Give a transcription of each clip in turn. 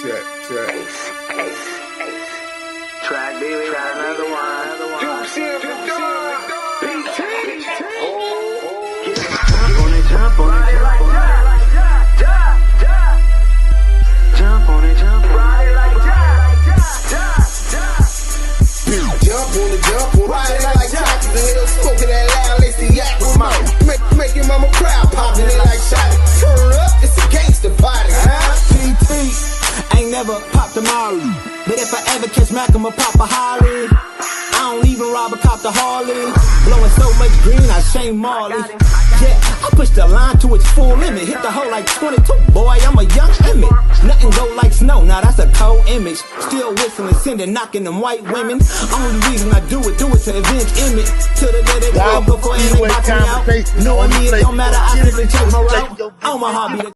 Track, baby, try another one. Jump on it. Jump on it. Ride it like Jump on it, ride it like Jockey. The hell smoking that loud, lace the yak with mouth. Make your mama proud, popping it like shotty. Turn up, it's a gangster party. PT ain't never popped a Molly, but if I ever catch Mac, I'ma pop a Holly. I don't even rob a cop the Harley. Blowing so much green, I shame Marley. Yeah, I push the line to its full limit. Hit the hole like 22, boy, I'm a young Emmett. Nothing go like snow, now that's a cold image. Still whistling, sending, knocking them white women. Only reason I do it to avenge image. To the day they go before they box me out. Knowing me, it don't matter, I simply take my route. On my hobby.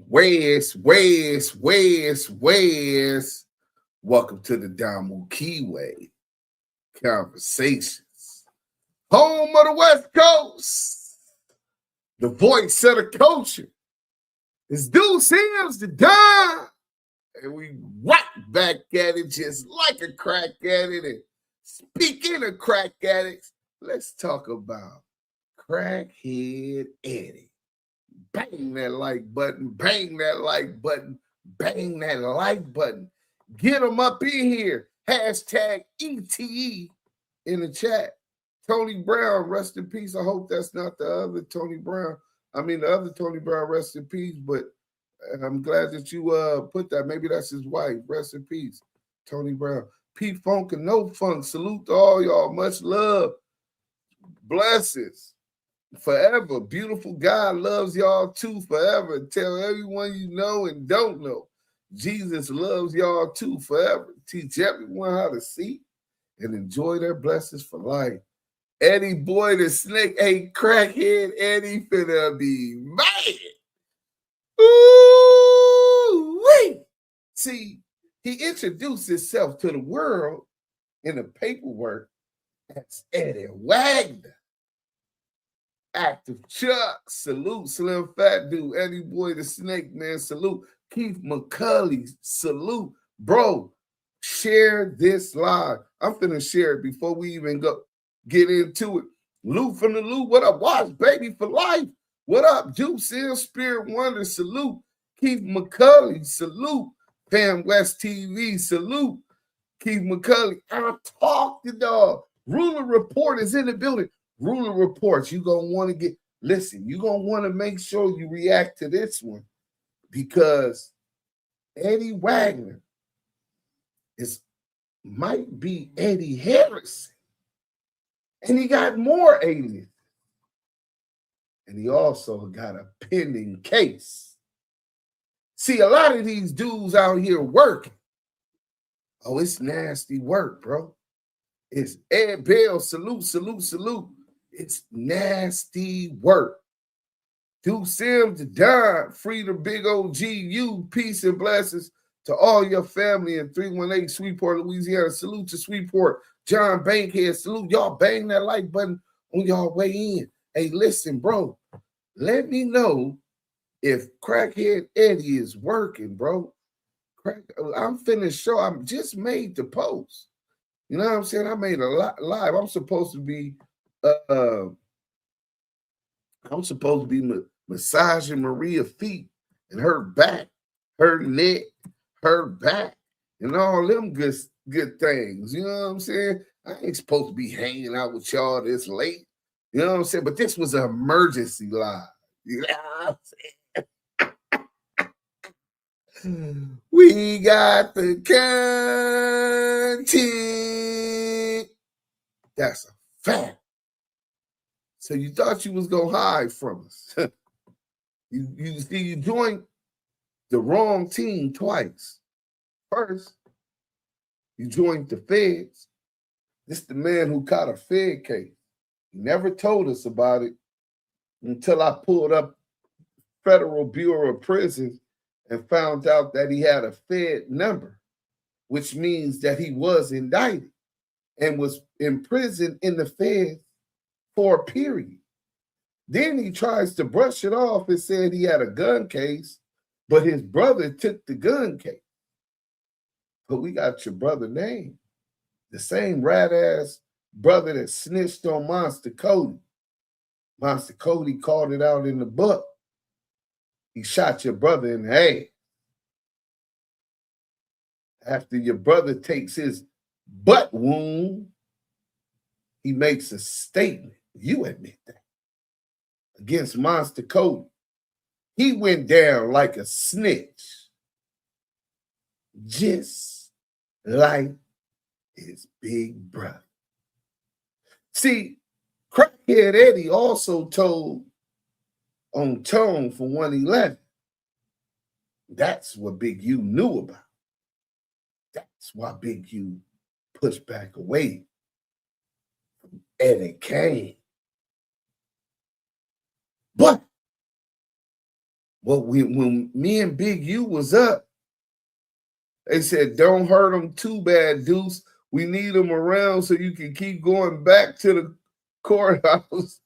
Where's. Welcome to the Damu Kiwe Conversations, home of the West Coast, the voice of the culture. It's DUSE the Don, and we right back at it just like a crack addict. And speaking of crack addicts, let's talk about crackhead Eddie. Bang that like button, bang that like button, bang that like button. Get them up in here. Hashtag ETE in the chat. Tony Brown, rest in peace. I hope that's not the other Tony Brown. I mean, the other Tony Brown, rest in peace. But I'm glad that you put that. Maybe that's his wife. Rest in peace, Tony Brown. P Funk and No Funk. Salute to all y'all. Much love. Blessings. Forever. Beautiful God loves y'all too forever. Tell everyone you know and don't know. Jesus loves y'all too forever. Teach everyone how to see and enjoy their blessings for life. EddieBoy the snake, hey, crackhead Eddie finna be mad. Ooh-wee. See, he introduced himself to the world in the paperwork as Eddie Wagner. Active Chuck, salute. Slim Fat Dude, EddieBoy the snake, man, salute. Keith McCulley, salute. Bro, share this live. I'm finna share it before we even get into it. Lou from the Lou, what up? Watch Baby for Life. What up? Juice Spirit Wonder, salute. Keith McCulley, salute. Pam West TV, salute. Keith McCulley, I talked to dog. Ruler Report is in the building. Ruler Reports, you're going to want to you're going to want to make sure you react to this one. Because Eddie Wagner might be Eddie Harrison. And he got more aliens. And he also got a pending case. See, a lot of these dudes out here working. Oh, it's nasty work, bro. It's Ed Bell, salute. It's nasty work. DUSE to Don, free the big OG, you, peace and blessings to all your family in 318 Sweetport, Louisiana. Salute to Sweetport, John Bankhead, salute. Y'all bang that like button on y'all way in. Hey, listen, bro, let me know if Crackhead Eddie is working, bro. I'm finished show. I'm just made the post. You know what I'm saying? I made a lot live. I'm supposed to be massaging Maria's feet and her back, her neck, her back, and all them good things. You know what I'm saying? I ain't supposed to be hanging out with y'all this late. You know what I'm saying? But this was an emergency live. You know what I'm saying? We got the content. That's a fact. So you thought you was gonna hide from us. You joined the wrong team twice. First, you joined the feds. This is the man who caught a Fed case. He never told us about it until I pulled up Federal Bureau of Prisons and found out that he had a Fed number, which means that he was indicted and was imprisoned in the Fed for a period. Then he tries to brush it off and said he had a gun case But his brother took the gun case. But we got your brother name. The same rat-ass brother that snitched on Monster Cody. Monster Cody called it out in the book. He shot your brother in the head. After your brother takes his butt wound, he makes a statement. You admit that. Against Monster Cody. He went down like a snitch. Just like his big brother. See, Crackhead Eddie also told on Tone for 111. That's what Big U knew about. That's why Big U pushed back away from Eddie Kane. But when me and Big U was up, they said, don't hurt him too bad, Deuce. We need him around so you can keep going back to the courthouse.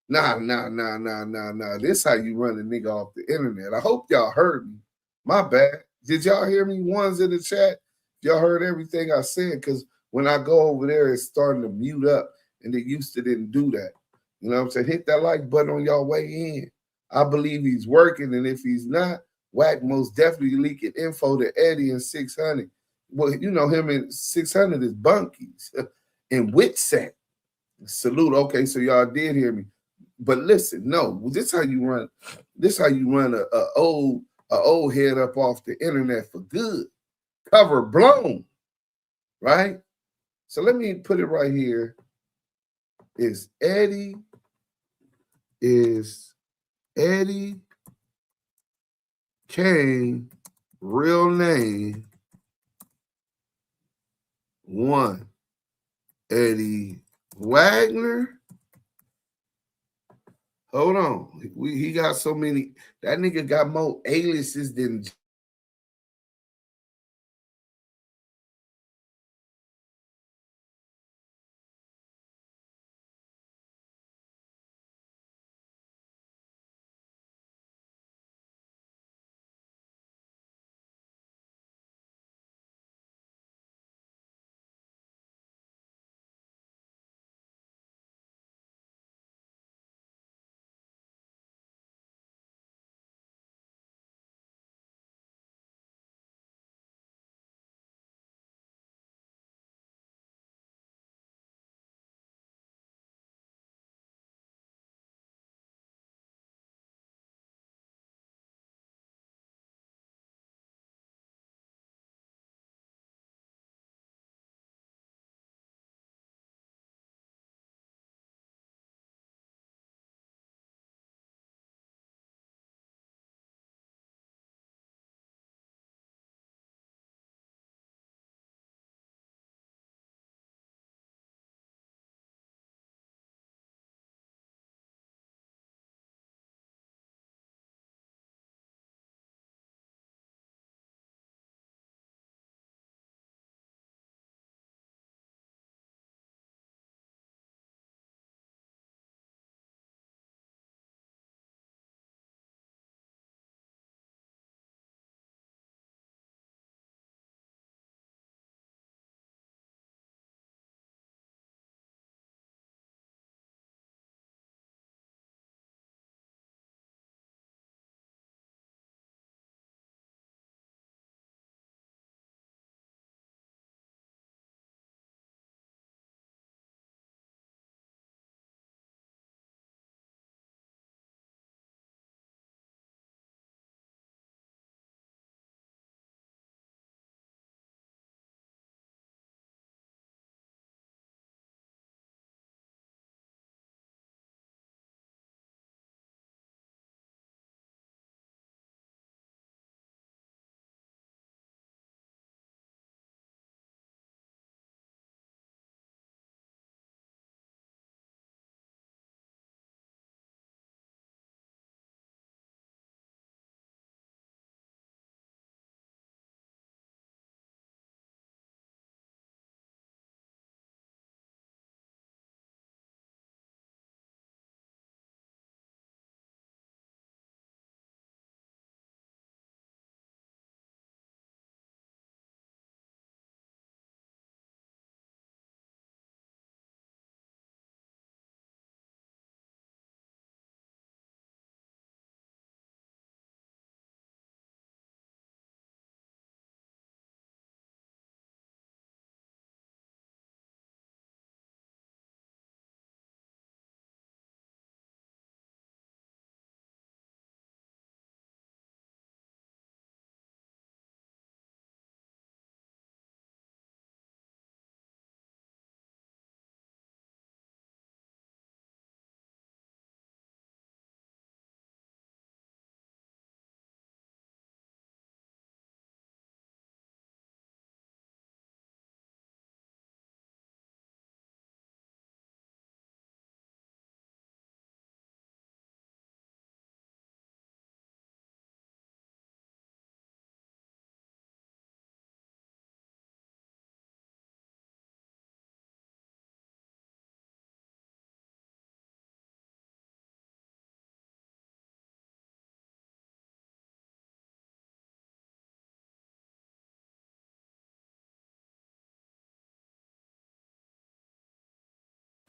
Nah. This how you run a nigga off the internet. I hope y'all heard me. My bad. Did y'all hear me? Ones in the chat. Y'all heard everything I said? Because when I go over there, it's starting to mute up, and it used to didn't do that. You know what I'm saying? Hit that like button on y'all way in. I believe he's working, and if he's not, Wack most definitely leaking info to Eddie and 600. Well, you know him and 600 is bunkies and Witset. Salute. Okay, so y'all did hear me. But listen, no, this how you run. This how you run a old head up off the internet for good. Cover blown, right? So let me put it right here. Is Eddie Kane real name? One, Eddie Wagner. Hold on. He got so many. That nigga got more aliases than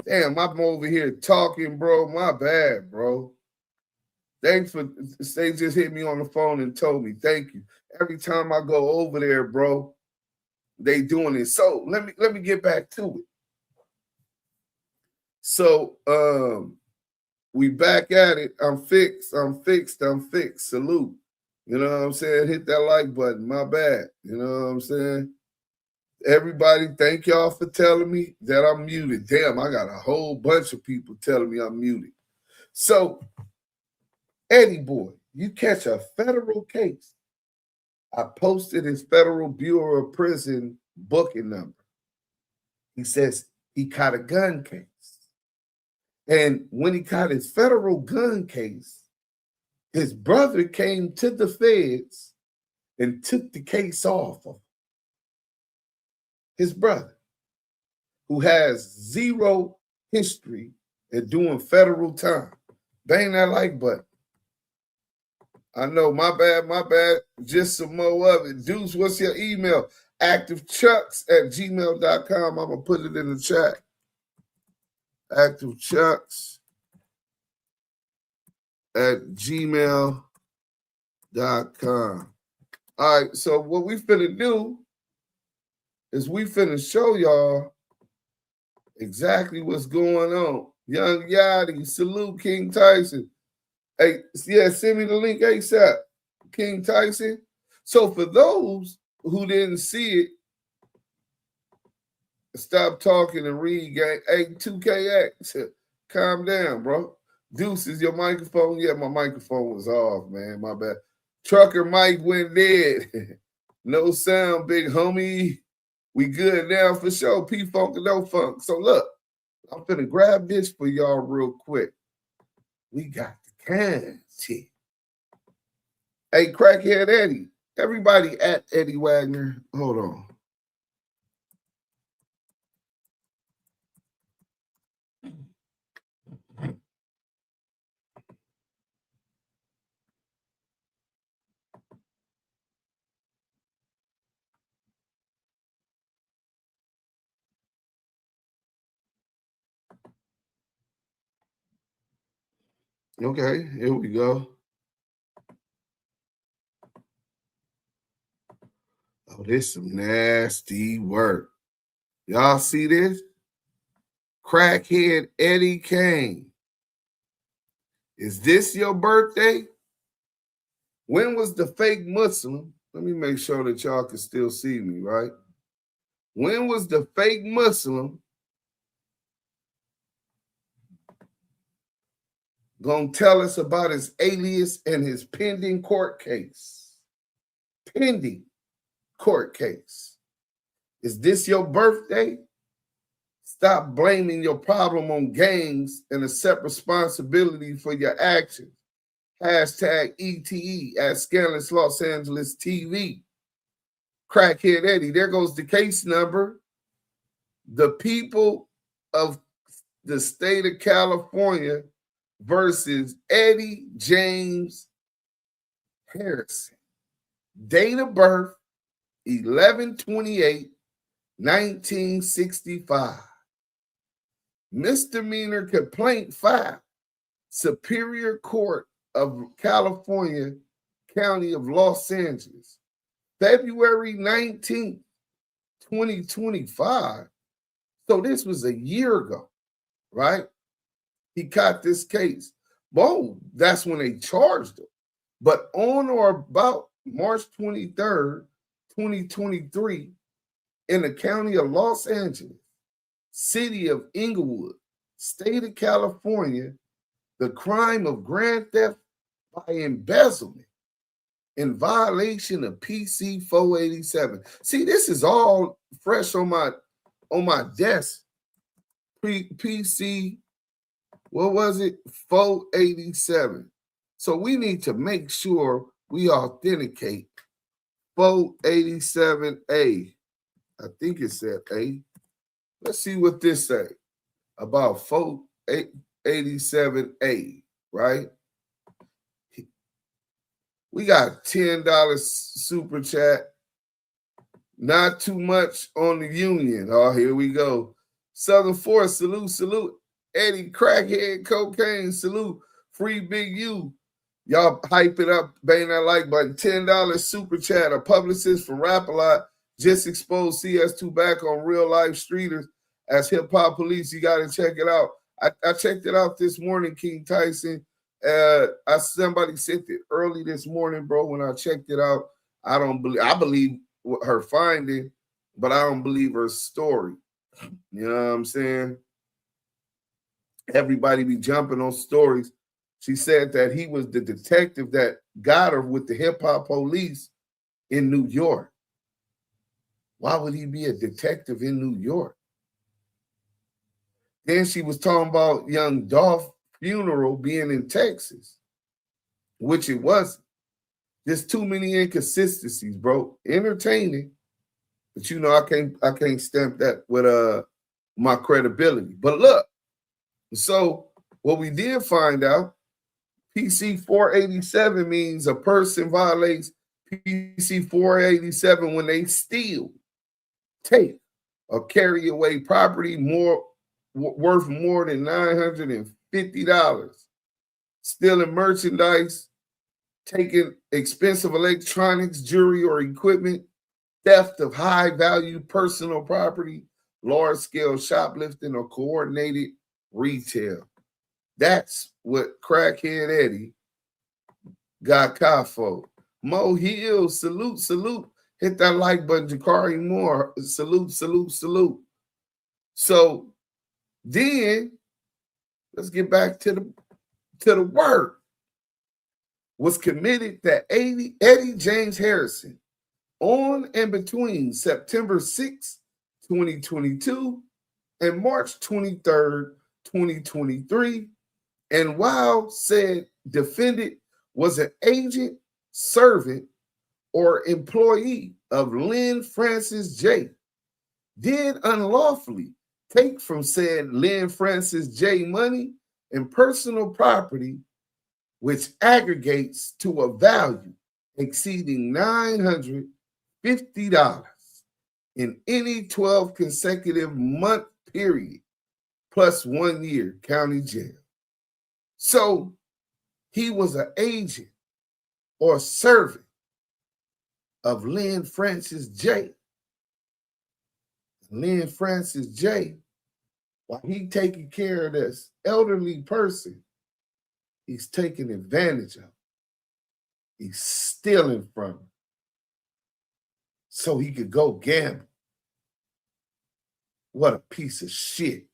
Damn, I'm over here talking, bro. My bad, bro. Thanks for they just hit me on the phone and told me. Thank you. Every time I go over there, bro, they doing it. So let me get back to it. So we back at it. I'm fixed. Salute. You know what I'm saying? Hit that like button. My bad. You know what I'm saying? Everybody, thank y'all for telling me that I'm muted. Damn, I got a whole bunch of people telling me I'm muted. So, EddieBoy, you catch a federal case. I posted his Federal Bureau of Prison booking number. He says he caught a gun case. And when he caught his federal gun case, his brother came to the feds and took the case off of him. His brother, who has zero history at doing federal time. Bang that like button. I know, my bad. Just some more of it. Deuce, what's your email? activechucks@gmail.com. I'm going to put it in the chat. activechucks@gmail.com. All right, so what we finna do is we finna show y'all exactly what's going on. Young Yachty, salute King Tyson. Hey, yeah, send me the link ASAP, King Tyson. So for those who didn't see it, stop talking and read, gang. Hey, 2KX, calm down, bro. Deuce, is your microphone? Yeah, my microphone was off, man. My bad. Trucker Mike went dead. No sound, big homie. We good now for sure. P-Funk and no funk. So look, I'm finna grab this for y'all real quick. We got the cans here. Hey, Crackhead Eddie. Everybody at Eddie Wagner. Hold on. Okay, here we go. Oh, this some nasty work. Y'all see this? Crackhead Eddie Kane. Is this your birthday? When was the fake Muslim? Let me make sure that y'all can still see me, right? When was the fake Muslim gonna tell us about his alias and his pending court case? Pending court case. Is this your birthday? Stop blaming your problem on gangs and accept responsibility for your actions. Hashtag ETE at Scandalous Los Angeles TV. Crackhead Eddie, there goes the case number. The people of the state of California versus Eddie James Harrison. Date of birth, 11/28/1965. Misdemeanor complaint filed, Superior Court of California, County of Los Angeles, February 19th, 2025. So this was a year ago, right? He caught this case. Boom, that's when they charged him. But on or about March 23rd, 2023, in the county of Los Angeles, city of Inglewood, state of California, the crime of grand theft by embezzlement in violation of PC 487. See, this is all fresh on my desk. PC, what was it? 487. So we need to make sure we authenticate 487A. I think it said A. Let's see what this say about 487A, right? We got $10 super chat. Not too much on the union. Oh, here we go. Southern Force, salute, salute. Eddie, crackhead, cocaine, salute. Free Big U. Y'all hype it up, bang that like button. $10 super chat. A publicist from Rap-A-Lot just exposed CS2 back on real life streeters as hip hop police. You got to check it out. I checked it out this morning, King Tyson. Somebody sent it early this morning, bro. When I checked it out, I believe her finding, but I don't believe her story. You know what I'm saying? Everybody be jumping on stories. She said that he was the detective that got her with the hip hop police in New York. Why would he be a detective in New York? Then she was talking about young Dolph funeral being in Texas, which it wasn't. There's too many inconsistencies, bro. Entertaining, but you know I can't stamp that with my credibility. But look, so what we did find out, PC 487 means a person violates PC 487 when they steal, take, or carry away property worth more than $950, stealing merchandise, taking expensive electronics, jewelry, or equipment, theft of high-value personal property, large-scale shoplifting, or coordinated retail. That's what Crackhead Eddie got caught for. Mo Hill, salute, salute. Hit that like button, Jakari Moore. Salute, salute, salute. So then let's get back to the word. Was committed that Eddie James Harrison on and between September 6, 2022 and March 23rd, 2023. And while said defendant was an agent, servant, or employee of Lynn Francis J., did unlawfully take from said Lynn Francis J. money and personal property, which aggregates to a value exceeding $950 in any 12 consecutive month period, plus 1 year county jail. So he was an agent or servant of Lynn Francis J. Lynn Francis J., while he taking care of this elderly person, he's taking advantage of him. He's stealing from him so he could go gamble. What a piece of shit.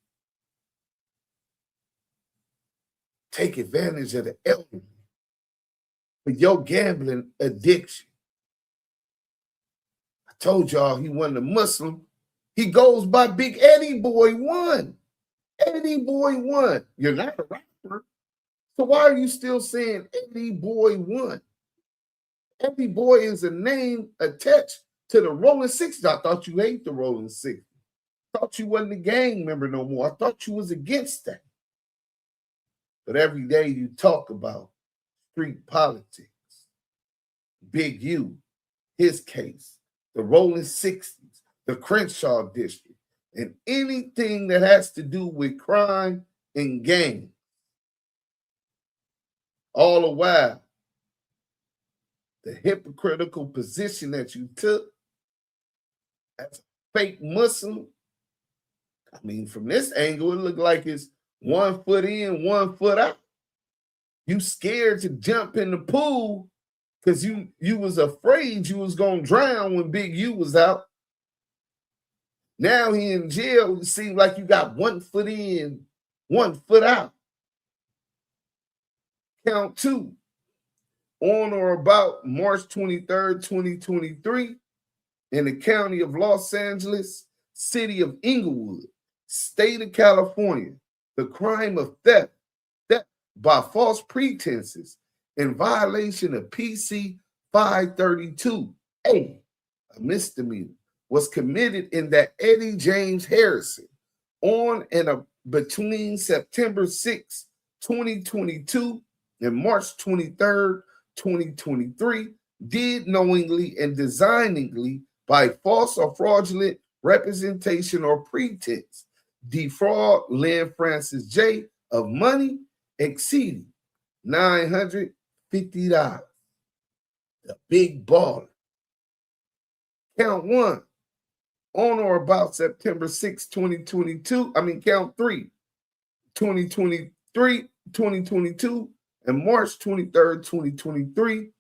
Take advantage of the elderly for your gambling addiction. I told y'all he wasn't a Muslim. He goes by Big EddieBoy 1. EddieBoy 1. You're not a rapper. So why are you still saying EddieBoy 1? EddieBoy is a name attached to the Rollin 60s. I thought you hate the Rollin 60s. I thought you wasn't a gang member no more. I thought you was against that. But every day you talk about street politics, Big U, his case, the Rollin 60s, the Crenshaw district, and anything that has to do with crime and gangs. All the while, the hypocritical position that you took as a fake Muslim, I mean, from this angle, it looked like it's 1 foot in, 1 foot out. You scared to jump in the pool because you was afraid you was going to drown when Big U was out. Now he in jail. It seems like you got 1 foot in, 1 foot out. Count 2. On or about March 23rd, 2023, in the county of Los Angeles, city of Inglewood, state of California, the crime of theft by false pretenses in violation of PC 532, a misdemeanor, was committed in that Eddie James Harrison on and between September 6, 2022 and March 23rd, 2023, did knowingly and designingly by false or fraudulent representation or pretense defraud Lynn Francis J. of money exceeding $950. The big baller. Count 1. On or about September 6, 2022. Count 3. 2023, 2022, and March 23rd, 2023,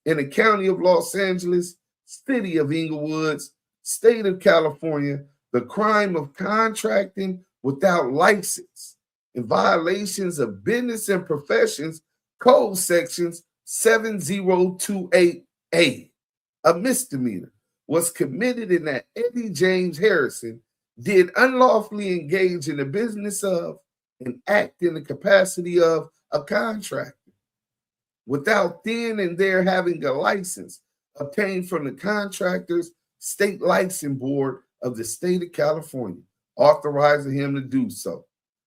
in the county of Los Angeles, city of Inglewood, state of California, the crime of contracting without license in violations of business and professions code sections 7028A, a misdemeanor, was committed in that Eddie James Harrison did unlawfully engage in the business of and act in the capacity of a contractor without then and there having a license obtained from the contractor's state license board of the state of California, authorizing him to do so.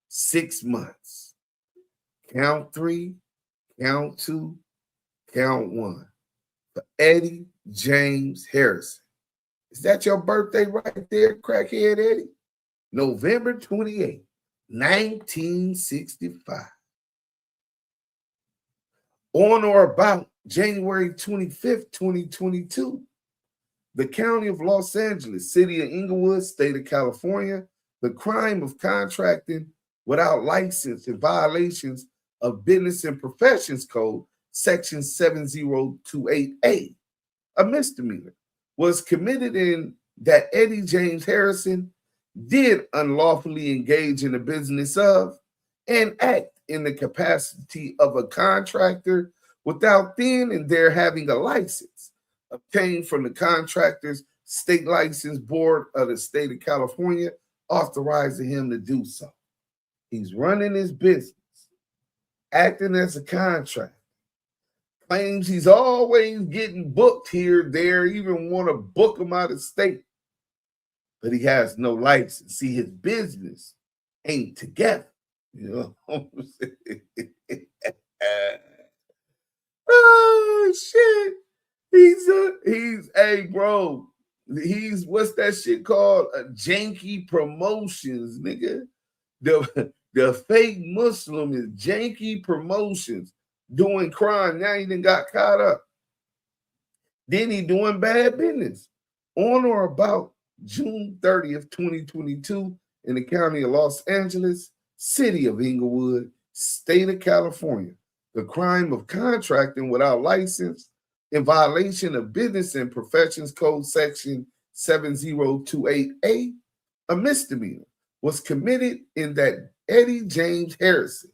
6 months. Count 3, count 2, count 1. For Eddie James Harrison. Is that your birthday right there, crackhead Eddie? November 28th, 1965. On or about January 25th, 2022, the county of Los Angeles, city of Inglewood, state of California, the crime of contracting without license in violations of Business and Professions Code, section 7028A, a misdemeanor, was committed in that Eddie James Harrison did unlawfully engage in the business of and act in the capacity of a contractor without then and there having a license obtained from the contractor's state license board of the state of California, authorizing him to do so. He's running his business, acting as a contractor, claims he's always getting booked here, there, even want to book him out of state, but he has no license. See, his business ain't together. You know what I'm saying? Oh shit. Hey bro, he's what's that shit called? A janky promotions, nigga. The fake Muslim is janky promotions, doing crime. Now he done got caught up. Then he doing bad business. On or about June 30th, 2022, in the county of Los Angeles, city of Inglewood, state of California, the crime of contracting without license in violation of Business and Professions Code section 7028A, a misdemeanor, was committed in that Eddie James Harrison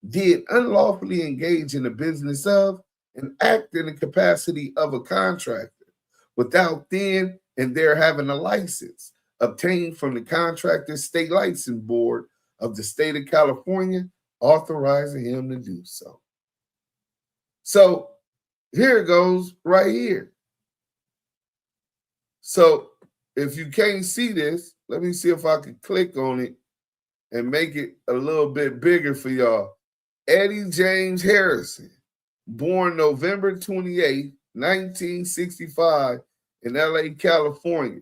did unlawfully engage in the business of and act in the capacity of a contractor without then and there having a license obtained from the contractor's state license board of the state of California, authorizing him to do so. So here it goes right here. So if you can't see this, let me see if I can click on it and make it a little bit bigger for y'all. Eddie James Harrison, born November 28, 1965 in LA, California.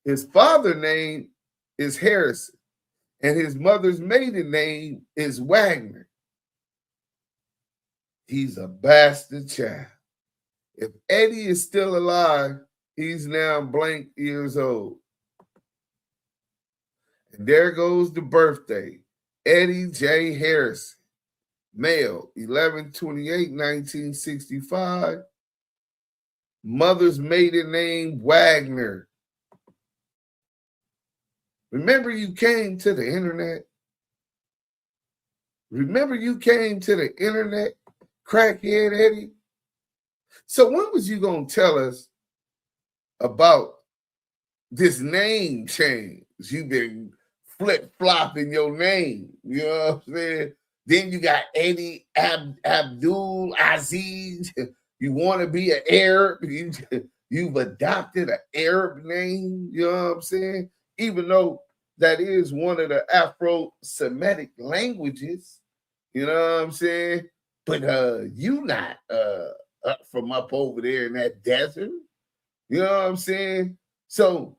His father's name is Harrison, and his mother's maiden name is Wagner. He's a bastard child. If Eddie is still alive, he's now blank years old. And there goes the birthday. Eddie J. Harrison, male, 11/28/1965. Mother's maiden name, Wagner. Remember you came to the internet? Crackhead Eddie? So when was you going to tell us about this name change? You've been flip-flopping your name, you know what I'm saying? Then you got Eddie Abdul Aziz. You want to be an Arab. You've adopted an Arab name, you know what I'm saying? Even though that is one of the Afro-Semitic languages, you know what I'm saying? But you not up from up over there in that desert, you know what I'm saying? So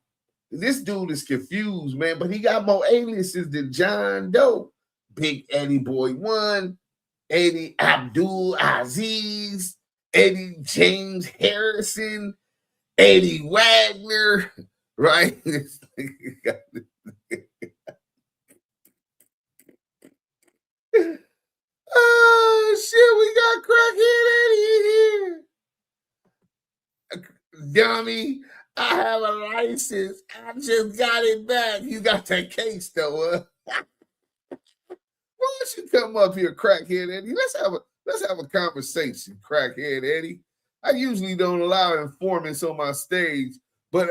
This dude is confused, man, but he got more aliases than John Doe. Big EddieBoy 1, Eddie Abdul Aziz, Eddie James Harrison, Eddie Wagner, right? Oh, shit, we got crackhead Eddie in here. Dummy, I have a license. I just got it back. You got that case, though. Why don't you come up here, crackhead Eddie? Let's have a conversation, crackhead Eddie. I usually don't allow informants on my stage, but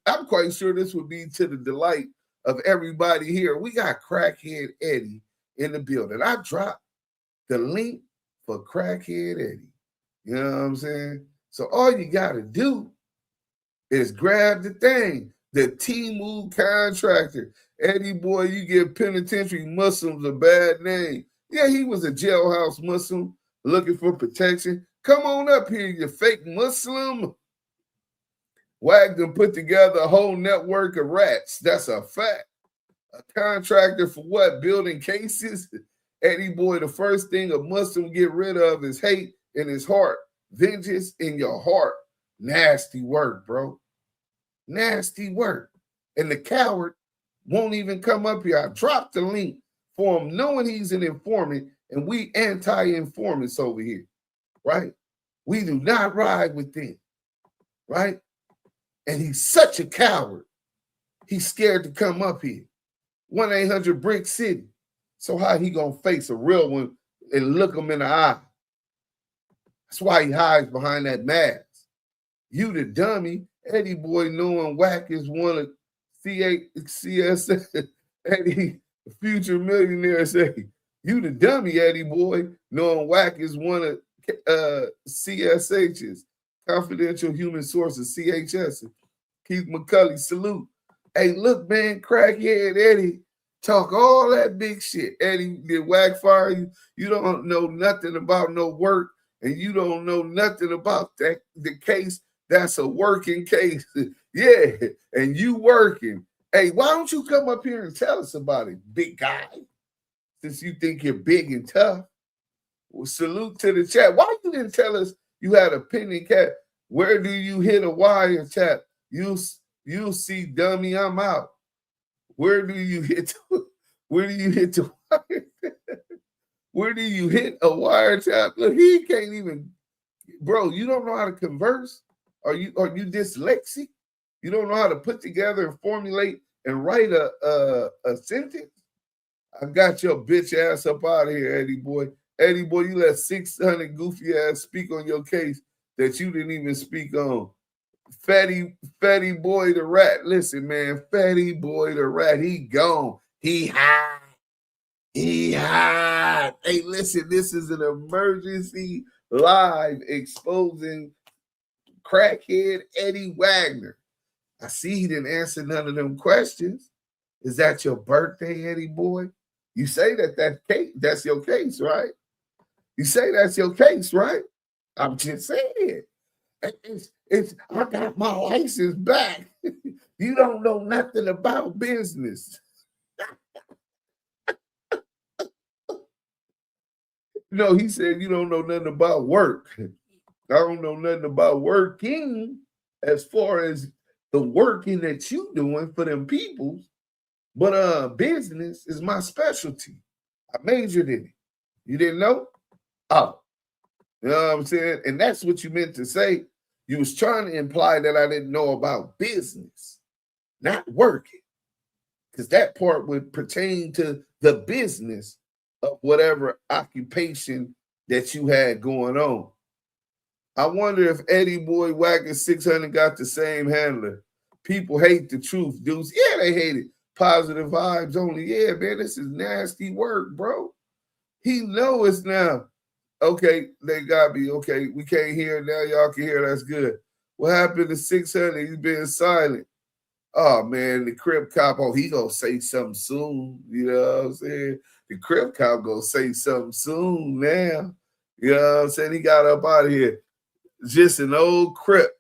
I'm quite sure this would be to the delight of everybody here. We got crackhead Eddie in the building. I dropped the link for crackhead Eddie. You know what I'm saying? So all you got to do is grab the thing, the Damu contractor. EddieBoy, you give penitentiary Muslims a bad name. Yeah, he was a jailhouse Muslim looking for protection. Come on up here, you fake Muslim. Wagner put together a whole network of rats. That's a fact. A contractor for what? Building cases? EddieBoy, the first thing a Muslim get rid of is hate in his heart. Vengeance in your heart. Nasty work, bro. Nasty work. And the coward won't even come up here. I dropped the link for him, knowing he's an informant, and we anti-informants over here, right? We do not ride with them, right? And he's such a coward. He's scared to come up here. 1-800 Brick City. So how he gonna face a real one and look him in the eye? That's why he hides behind that mask. You the dummy. EddieBoy knowing whack is one of CSA. Eddie, future millionaire, say, you the dummy, EddieBoy, knowing whack is one of CSH's, confidential human sources, CHS. Keith McCulley, salute. Hey, look, man, crackhead Eddie, talk all that big shit. Eddie did whack fire you. You don't know nothing about no work, and you don't know nothing about that the case. That's a working case. Yeah, and you working. Hey, why don't you come up here and tell us about it, big guy? Since you think you're big and tough. Well, salute to the chat. Why you didn't tell us you had a pending cat? Where do you hit a wire tap? You'll see, dummy, I'm out. Where do you hit the wire? Where do you hit a wire tap? Look, he can't even, bro, you don't know how to converse? Are you dyslexic? You don't know how to put together and formulate and write a sentence? I got your bitch ass up out of here, EddieBoy. EddieBoy, you let 600 goofy ass speak on your case that you didn't even speak on. Fatty boy the rat. Listen, man, Fatty boy the rat. He gone. He hide. He hide. Hey, listen, this is an emergency live exposing crackhead Eddie Wagner. I see he didn't answer none of them questions. Is that your birthday, EddieBoy? You say that's your case, right? You say that's your case, right? I'm just saying. I got my license back. You don't know nothing about business. No, he said you don't know nothing about work. I don't know nothing about working as far as the working that you doing for them people. But business is my specialty. I majored in it. You didn't know? Oh. You know what I'm saying? And that's what you meant to say. You was trying to imply that I didn't know about business, not working. Because that part would pertain to the business of whatever occupation that you had going on. I wonder if EddieBoy Wagner 600 got the same handler. People hate the truth, dudes. Yeah, they hate it. Positive vibes only. Yeah, man, this is nasty work, bro. He knows now. Okay, they got me. Okay, we can't hear it now. Y'all can hear. That's good. What happened to 600? He's being silent. Oh, man, the Crip cop, he gonna say something soon. You know what I'm saying? The Crip cop gonna say something soon now. You know what I'm saying? He got up out of here. Just an old Crip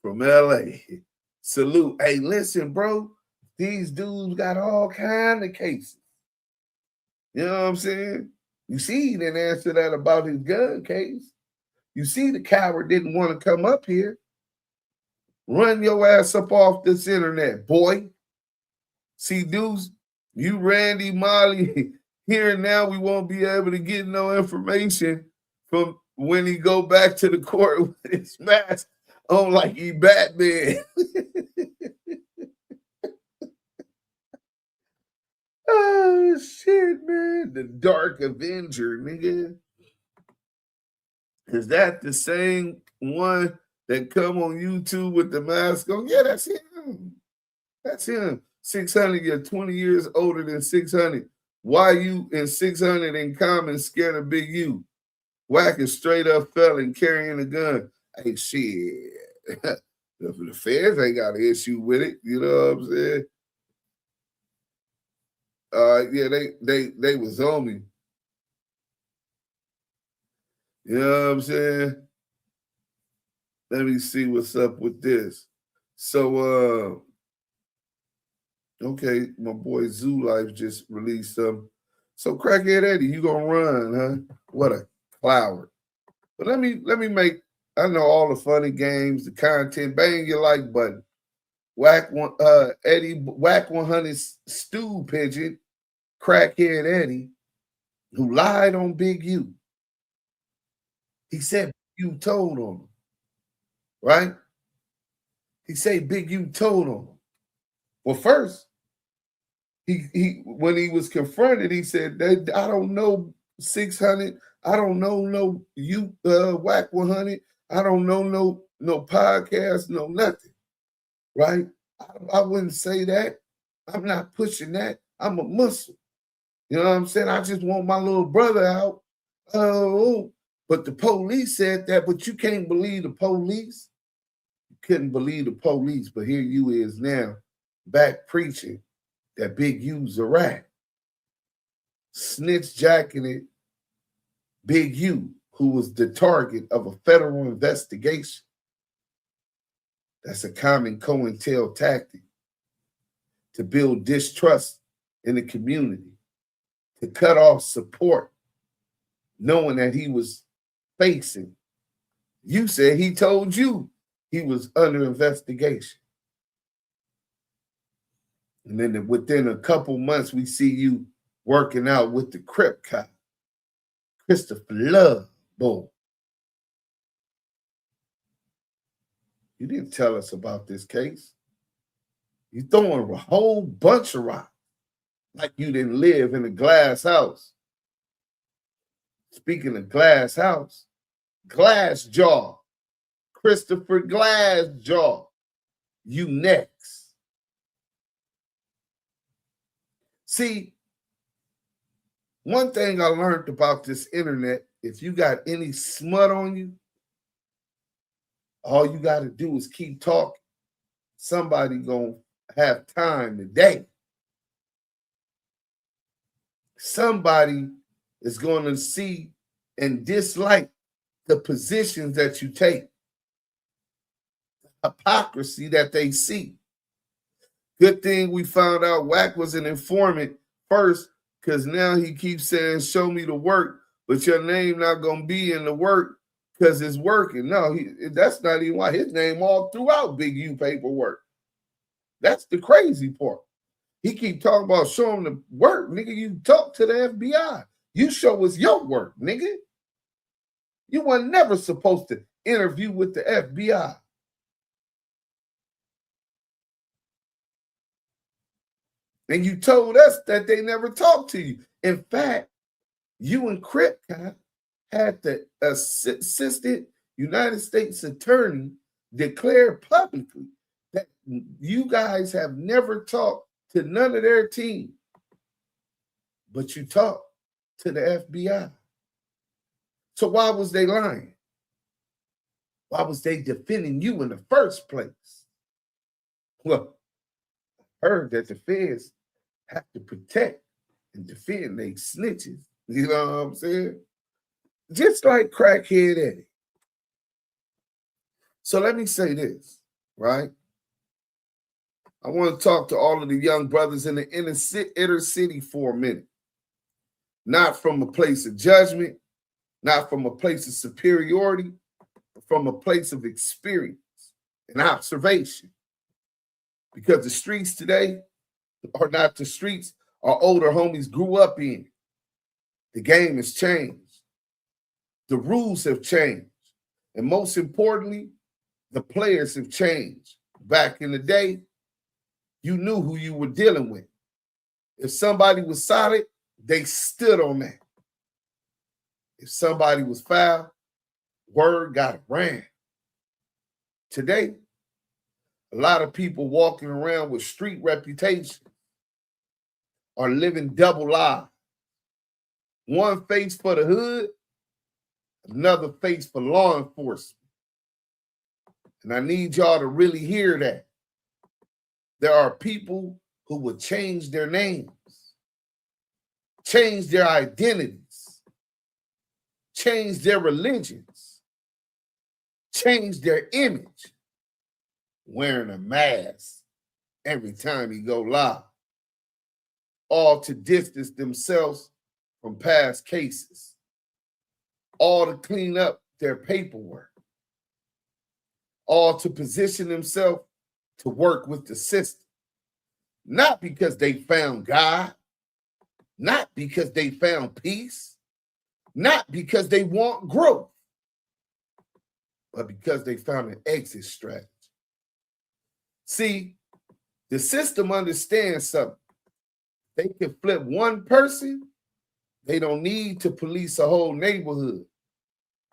from L.A. Salute. Hey, listen, bro. These dudes got all kind of cases. You know what I'm saying? You see, he didn't answer that about his gun case. You see, the coward didn't want to come up here. Run your ass up off this internet, boy. See, dudes, you Randy Molly here and now, we won't be able to get no information from when he go back to the court with his mask on like he Batman. Oh, shit, man. The Dark Avenger, nigga. Is that the same one that come on YouTube with the mask on? Yeah, that's him. That's him. 600, you're 20 years older than 600. Why you and 600 in common scared of Big U? Whack is straight up felon carrying a gun. Hey, shit. The feds ain't got an issue with it. You know what I'm saying? Yeah, they was on me. You know what I'm saying? Let me see what's up with this. So, okay, my boy Zoo Life just released some. So, Crackhead Eddie, you gonna run, huh? What a cloud. But let me make. I know all the funny games, the content. Bang your like button. Whack one, Eddie. Whack 100 stew pigeon. Crackhead Eddie, who lied on Big U. He said Big U told on him, right? He said Big U told on him. Well, first, he when he was confronted, he said, I don't know 600. I don't know no you Whack 100. I don't know no podcast, no nothing, right? I wouldn't say that. I'm not pushing that. I'm a Muslim. You know what I'm saying? I just want my little brother out. Oh, but the police said that, but you can't believe the police. You couldn't believe the police, but here you is now back preaching that Big U's a rat. Snitch jacking it, Big U, who was the target of a federal investigation. That's a common COINTEL tactic to build distrust in the community, to cut off support, knowing that he was facing. You said he told you he was under investigation. And then within a couple months, we see you working out with the Crip cop, Christopher Love. Boom. You didn't tell us about this case. You throwing a whole bunch of rocks like you didn't live in a glass house. Speaking of glass house, Glass Jaw, Christopher Glass Jaw, you next. See, one thing I learned about this internet, if you got any smut on you, all you got to do is keep talking. Somebody gonna have time today. Somebody is going to see and dislike the positions that you take, hypocrisy that they see. Good thing we found out Whack was an informant first, because now he keeps saying, show me the work, but your name not going to be in the work because it's working. No, that's not even why. His name all throughout Big U paperwork. That's the crazy part. He keep talking about showing the work. Nigga, you talk to the FBI. You show us your work, nigga. You were never supposed to interview with the FBI. And you told us that they never talked to you. In fact, you and Crip had the assistant United States attorney declare publicly that you guys have never talked to none of their team, but you talked to the FBI. So why was they lying? Why was they defending you in the first place? Well, I heard that the feds have to protect and defend their snitches. You know what I'm saying? Just like Crackhead Eddie. So let me say this, right? I want to talk to all of the young brothers in the inner city for a minute. Not from a place of judgment, not from a place of superiority, but from a place of experience and observation. Because the streets today are not the streets our older homies grew up in. The game has changed. The rules have changed. And most importantly, the players have changed. Back in the day, you knew who you were dealing with. If somebody was solid, they stood on that. If somebody was foul, word got ran. Today, a lot of people walking around with street reputation are living double lives. One face for the hood, another face for law enforcement. And I need y'all to really hear that. There are people who will change their names, change their identities, change their religions, change their image, wearing a mask every time he go live, all to distance themselves from past cases, all to clean up their paperwork, all to position themselves to work with the system, not because they found God, not because they found peace, not because they want growth, but because they found an exit strategy. See, the system understands something. They can flip one person. They don't need to police a whole neighborhood.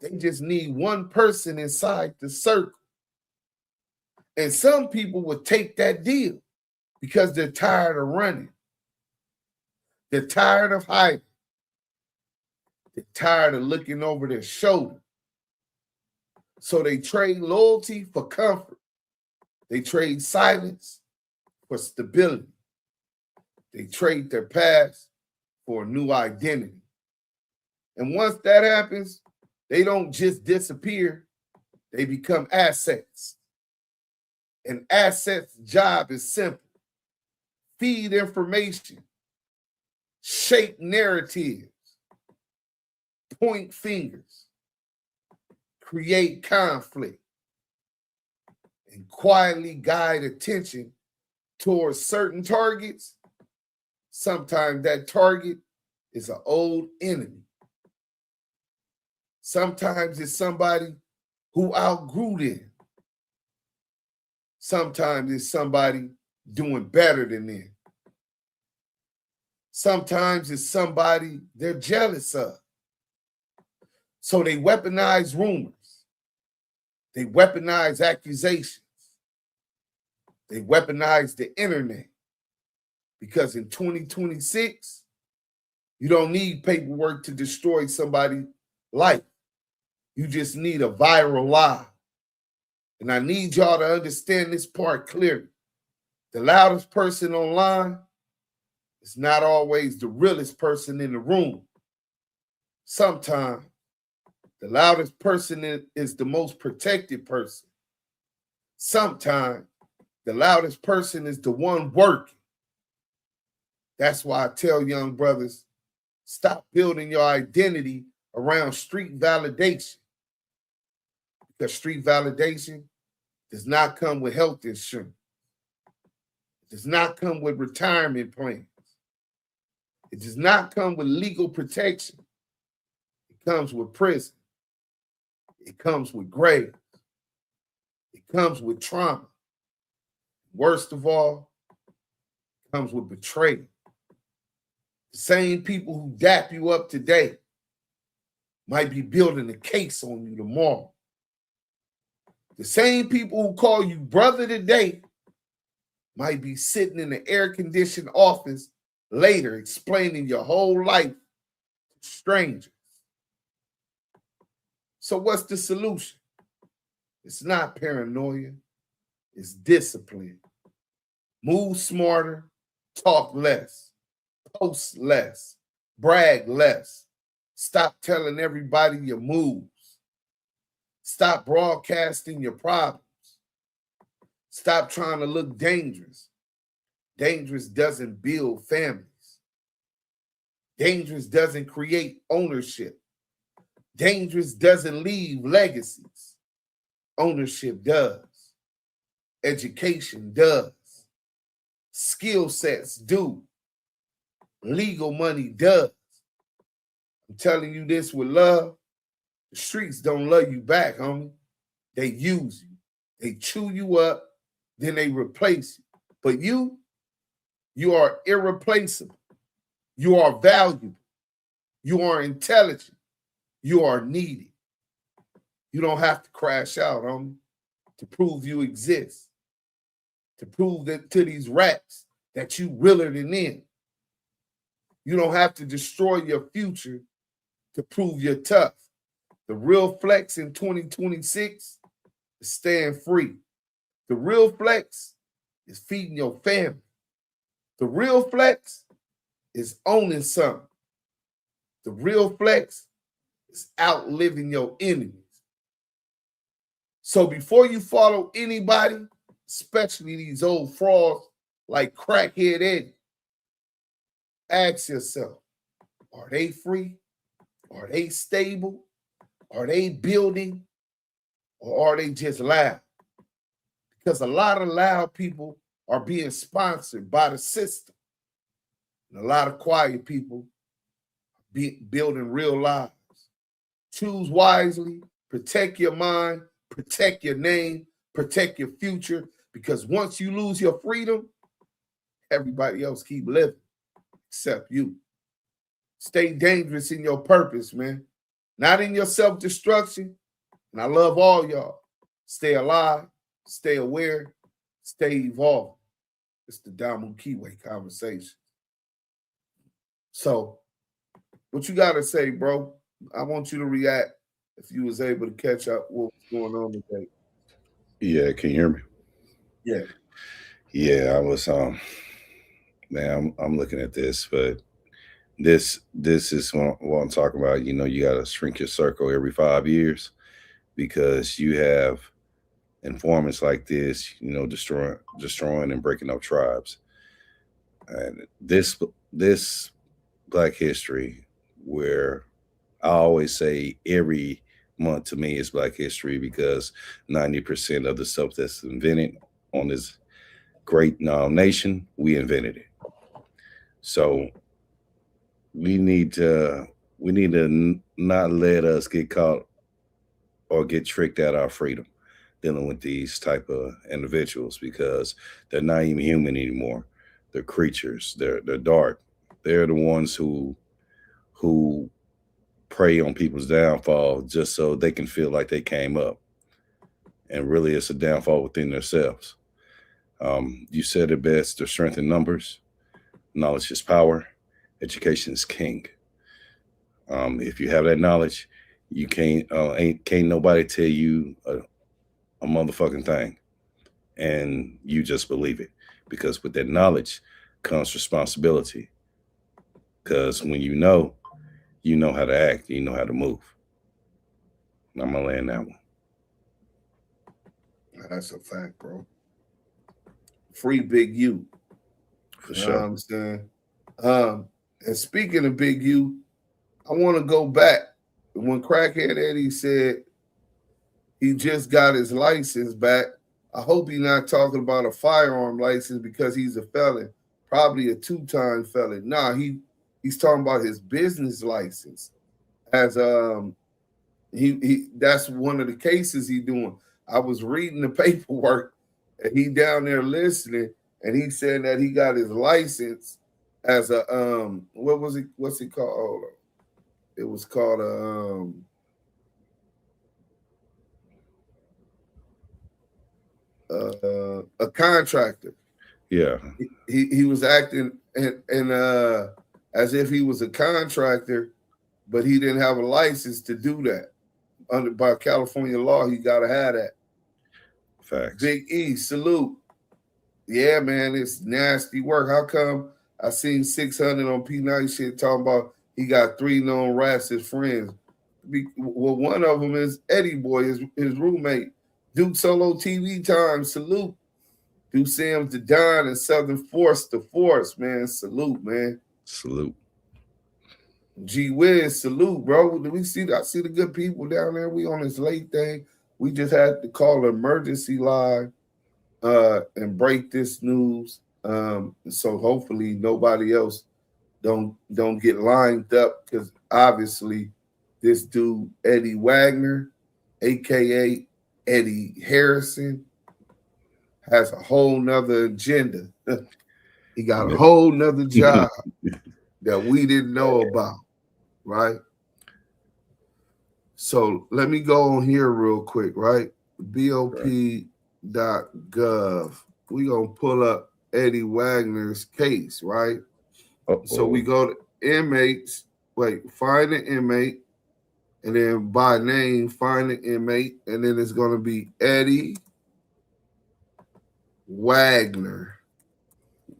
They just need one person inside the circle. And some people will take that deal because they're tired of running. They're tired of hiding. They're tired of looking over their shoulder. So they trade loyalty for comfort. They trade silence for stability. They trade their past for a new identity. And once that happens, they don't just disappear. They become assets. An asset's job is simple. Feed information, shape narratives, point fingers, create conflict, and quietly guide attention towards certain targets. Sometimes that target is an old enemy. Sometimes it's somebody who outgrew them. Sometimes it's somebody doing better than them. Sometimes it's somebody they're jealous of. So they weaponize rumors. They weaponize accusations. They weaponize the internet. Because in 2026, you don't need paperwork to destroy somebody's life. You just need a viral lie. And I need y'all to understand this part clearly. The loudest person online is not always the realest person in the room. Sometimes the loudest person is the most protected person. Sometimes the loudest person is the one working. That's why I tell young brothers, stop building your identity around street validation. Because street validation does not come with health insurance. It does not come with retirement plans. It does not come with legal protection. It comes with prison. It comes with grave. It comes with trauma. Worst of all, it comes with betrayal. The same people who dap you up today might be building a case on you tomorrow. The same people who call you brother today might be sitting in an air-conditioned office later explaining your whole life to strangers. So what's the solution? It's not paranoia. It's discipline. Move smarter, talk less, post less, brag less. Stop telling everybody your moves. Stop broadcasting your problems. Stop trying to look dangerous. Dangerous doesn't build families. Dangerous doesn't create ownership. Dangerous doesn't leave legacies. Ownership does. Education does. Skill sets do. Legal money does. I'm telling you this with love. The streets don't love you back, homie. They use you. They chew you up, then they replace you. But you are irreplaceable. You are valuable. You are intelligent. You are needed. You don't have to crash out, homie, to prove you exist. To prove that to these rats that you realer than them. You don't have to destroy your future to prove you're tough. The real flex in 2026 is staying free. The real flex is feeding your family. The real flex is owning something. The real flex is outliving your enemies. So before you follow anybody, especially these old frauds like Crackhead Eddie, ask yourself, are they free? Are they stable? Are they building? Or are they just loud? Because a lot of loud people are being sponsored by the system. And a lot of quiet people building real lives. Choose wisely, protect your mind, protect your name, protect your future, because once you lose your freedom, everybody else keep living except you. Stay dangerous in your purpose, man. Not in your self-destruction. And I love all y'all. Stay alive, stay aware, stay evolved. It's the Damu Kiwe conversation. So, what you got to say, bro? I want you to react if you was able to catch up what was going on today. Yeah, can you hear me? Yeah. Yeah, I was man, I'm looking at this, but this is what I'm talking about. You know, you gotta shrink your circle every 5 years because you have informants like this, you know, destroying and breaking up tribes. And this Black History, where I always say every month to me is Black History because 90% of the stuff that's invented on this great nation, we invented it. So we need to not let us get caught or get tricked out of our freedom dealing with these type of individuals because they're not even human anymore. They're creatures. They're dark. They're the ones who prey on people's downfall just so they can feel like they came up. And really it's a downfall within themselves. You said it best, the strength in numbers, knowledge is power, education is king. If you have that knowledge, you can't nobody tell you a motherfucking thing. And you just believe it. Because with that knowledge comes responsibility. Because when you know how to act, you know how to move. And I'm gonna land that one. That's a fact, bro. Free Big U. For You know sure. what I'm saying? And speaking of Big U, I want to go back when Crackhead Eddie said he just got his license back. I hope he's not talking about a firearm license because he's a felon, probably a 2-time felon. Nah, he's talking about his business license. As he that's one of the cases he doing. I was reading the paperwork and he down there listening, and he said that he got his license as a what's it called? Hold on. It was called a contractor. Yeah. He was acting and as if he was a contractor, but he didn't have a license to do that. By California law, he gotta have that. Facts. Big E, salute. Yeah, man, it's nasty work. How come I seen 600 on P90 shit talking about he got 3 known rats as friends? Well, one of them is EddieBoy, his roommate. Duke Solo TV time, salute. DUSE the Don and Southern Force the Force, man. Salute, man. Salute. Gee whiz, salute, bro. I see the good people down there. We on this late thing. We just had to call an emergency line and break this news. So hopefully nobody else don't get lined up, because obviously this dude Eddie Wagner, aka Eddie Harrison, has a whole nother agenda. He got a whole nother job that we didn't know about, right? So let me go on here real quick, right? BOP.gov. We're going to pull up Eddie Wagner's case, right? So we go to inmates, find an inmate, and then by name, find an inmate, and then it's going to be Eddie Wagner.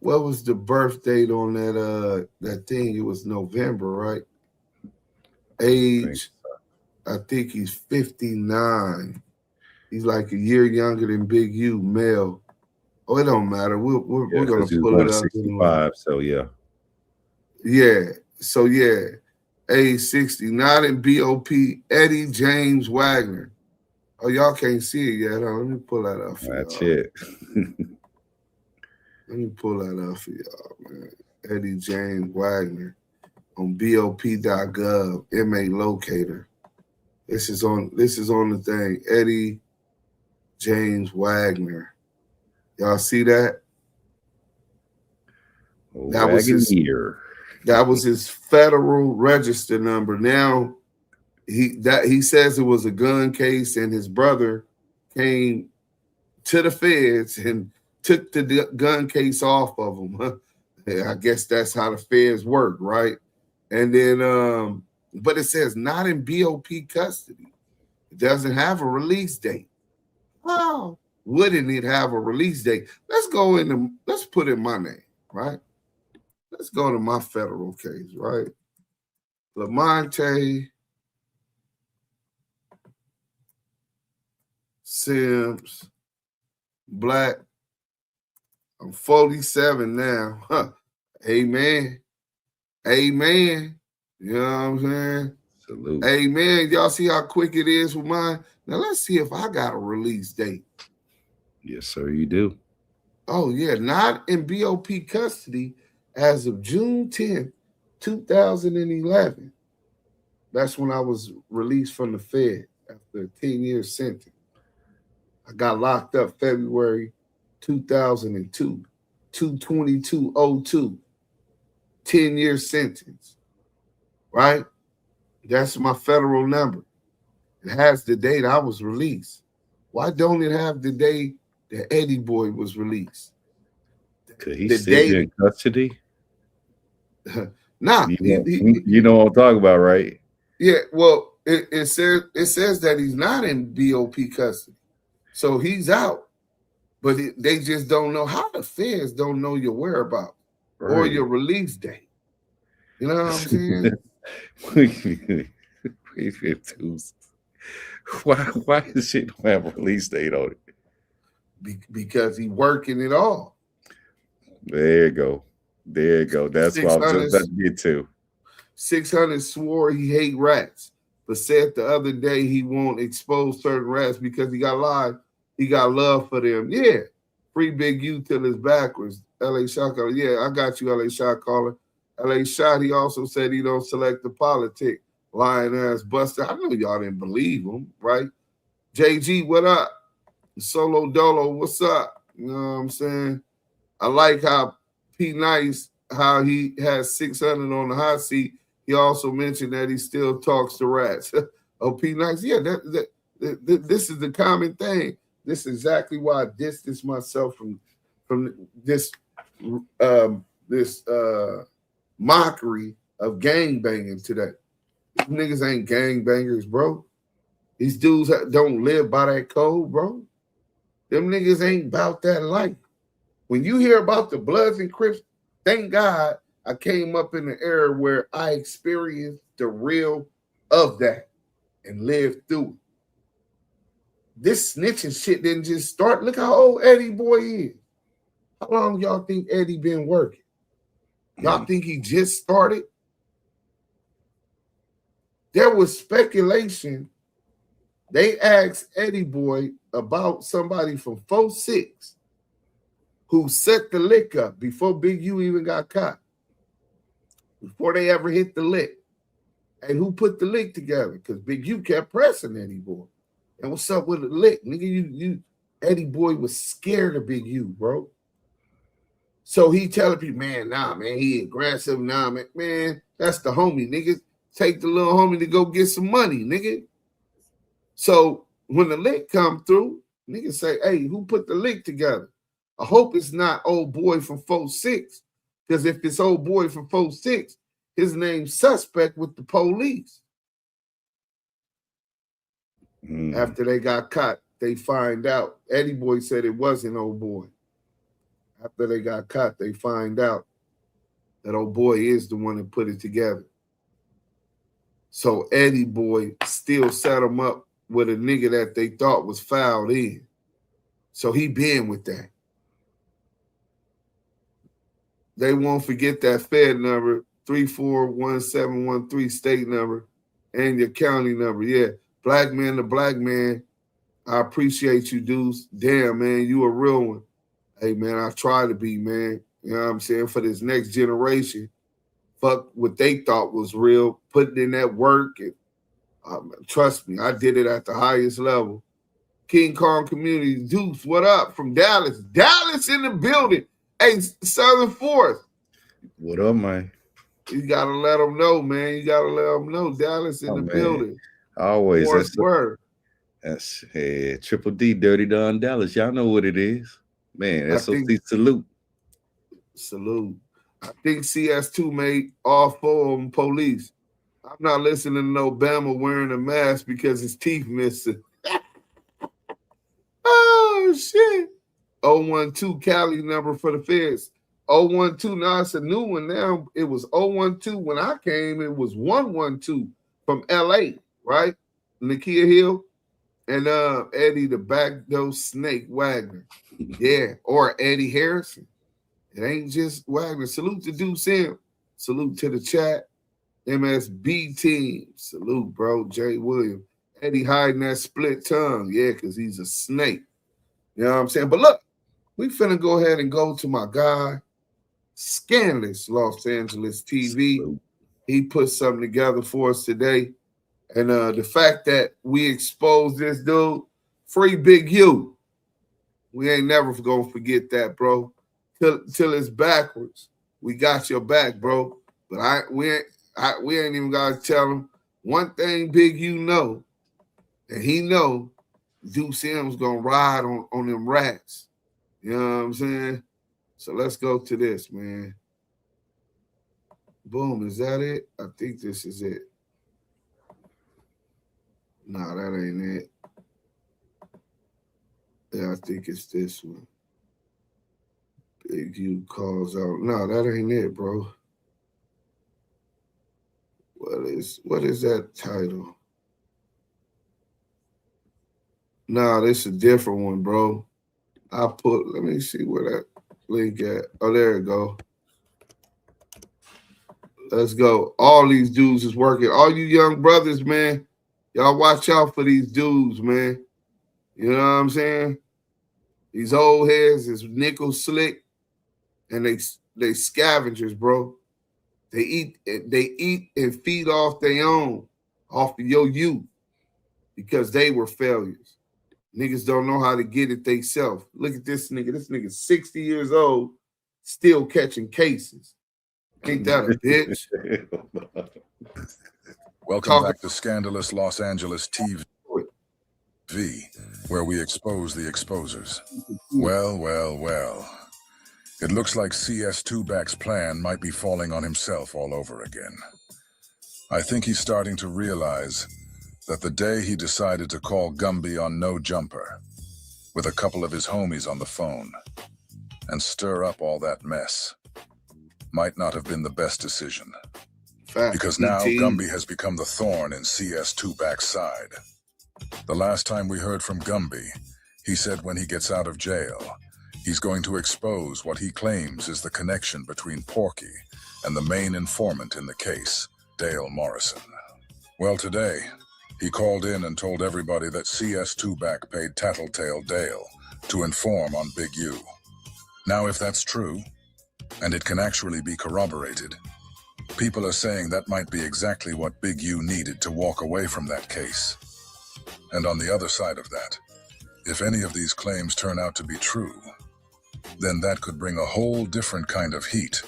What was the birth date on that thing? It was November, right? Age, I think he's 59. He's like a year younger than Big U, male. Oh, it don't matter. We're gonna pull it up. 65, so yeah. Yeah. So yeah, age 60. Not in BOP. Eddie James Wagner. Oh, y'all can't see it yet. Let me pull that up for That's y'all. it. Let me pull that up for y'all, man. Eddie James Wagner on BOP.gov, inmate locator. This is on the thing. Eddie James Wagner. Y'all see that? That was his federal register number. Now he says it was a gun case, and his brother came to the feds and took the gun case off of him. I guess that's how the feds work, right? And then, but it says not in BOP custody. It doesn't have a release date. Wow. Wouldn't it have a release date? Let's put in my name, right? Let's go to my federal case, right? Lamonte Sims Black. I'm 47 now. Huh. Amen. Amen. You know what I'm saying? Salute. Amen. Y'all see how quick it is with mine? Now let's see if I got a release date. Yes, sir, you do. Oh, yeah. Not in BOP custody as of June 10th, 2011. That's when I was released from the Fed after a 10-year sentence. I got locked up February 2002, 2/22/02, 10-year sentence, right? That's my federal number. It has the date I was released. Why don't it have the day that EddieBoy was released? Could he still be in custody? Nah. You know what I'm talking about, right? Yeah, well, it says that he's not in BOP custody. So he's out. But they just don't know how the feds don't know your whereabouts or your release date. You know what I'm saying? Why does shit don't have a release date on it? Because he working it all. There you go. That's what I was just about to get to. 600 swore he hate rats, but said the other day he won't expose certain rats because he got love for them. Yeah. Free Big U till it's backwards. LA Shot Caller. Yeah, I got you, LA Shot Caller. LA Shot, he also said he don't select the politic. Lying ass buster. I know y'all didn't believe him, right? JG, what up? Solo Dolo, what's up? You know what I'm saying? I like how P Nice, how he has 600 on the hot seat. He also mentioned that he still talks to rats. Oh, P Nice, yeah, this is the common thing. This is exactly why I distanced myself from this mockery of gangbanging today. These niggas ain't gangbangers, bro. These dudes don't live by that code, bro. Them niggas ain't about that life. When you hear about the Bloods and Crips, thank God I came up in the era where I experienced the real of that and lived through it. This snitching shit didn't just start. Look how old EddieBoy is. How long y'all think Eddie been working? Y'all think he just started? There was speculation. They asked EddieBoy about somebody from 4-6 who set the lick up before Big U even got caught, before they ever hit the lick. And who put the lick together? Because Big U kept pressing EddieBoy. And what's up with the lick? Nigga, EddieBoy was scared of Big U, bro. So he telling people, man, nah, man, he aggressive. Nah, man, that's the homie, nigga. Take the little homie to go get some money, nigga. So when the lick come through, niggas say, hey, who put the lick together? I hope it's not old boy from 4-6. Because if it's old boy from 4-6, his name's suspect with the police. After they got caught, they find out. EddieBoy said it wasn't old boy. After they got caught, they find out that old boy is the one that put it together. So EddieBoy still set him up with a nigga that they thought was fouled in. So he been with that. They won't forget that Fed number, 341713 state number, and your county number. Yeah, black man to black man. I appreciate you, dudes. Damn, man, you a real one. Hey, man, I try to be, man. You know what I'm saying? For this next generation, fuck what they thought was real, putting in that work. And trust me, I did it at the highest level. King Kong Community, Deuce, what up? From Dallas. Dallas in the building. Hey, Southern Force. What up, man? You got to let them know, man. You got to let them know. Dallas in the building. Always. That's Triple D, Dirty Don Dallas. Y'all know what it is. Man, SOC salute. Salute. I think CS2 made all 4 of them police. I'm not listening to no Bama wearing a mask because his teeth missing. Oh, shit. 012 Cali number for the feds. 012, now it's a new one now. It was 012 when I came. It was 112 from LA, right? Nakia Hill and Eddie the backdoor snake Wagner. Yeah, or Eddie Harrison. It ain't just Wagner. Salute to DUSE. Salute to the chat. MSB team. Salute, bro. Jay Williams. Eddie hiding that split tongue. Yeah, because he's a snake. You know what I'm saying? But look, we finna go ahead and go to my guy, Scandalous Los Angeles TV. He put something together for us today. And the fact that we exposed this dude, free Big U. We ain't never gonna forget that, bro. Till it's backwards. We got your back, bro. But we ain't even gotta tell him one thing Big U know, and he know Deuce M's gonna ride on them rats. You know what I'm saying? So let's go to this, man. Boom, is that it? I think this is it. Nah, that ain't it. Yeah, I think it's this one. Big U calls out. No, that ain't it, bro. What is that title? Nah, this is a different one, bro. Let me see where that link at. Oh, there it go. Let's go. All these dudes is working. All you young brothers, man, y'all watch out for these dudes, man. You know what I'm saying? These old heads is nickel slick, and they scavengers, bro. They eat and feed off their own, off of your youth, because they were failures. Niggas don't know how to get it themselves. Look at this nigga. This nigga's 60 years old, still catching cases. Ain't that a bitch? Welcome back to Scandalous Los Angeles TV, where we expose the exposers. Well. It looks like CS2-back's plan might be falling on himself all over again. I think he's starting to realize that the day he decided to call Gumby on No Jumper, with a couple of his homies on the phone, and stir up all that mess, might not have been the best decision. Because now Gumby has become the thorn in CS2-back's side. The last time we heard from Gumby, he said when he gets out of jail, He's going to expose what he claims is the connection between Porky and the main informant in the case, Dale Morrison. Well, today, he called in and told everybody that CS2back paid Tattletale Dale to inform on Big U. Now, if that's true, and it can actually be corroborated, people are saying that might be exactly what Big U needed to walk away from that case. And on the other side of that, if any of these claims turn out to be true, then that could bring a whole different kind of heat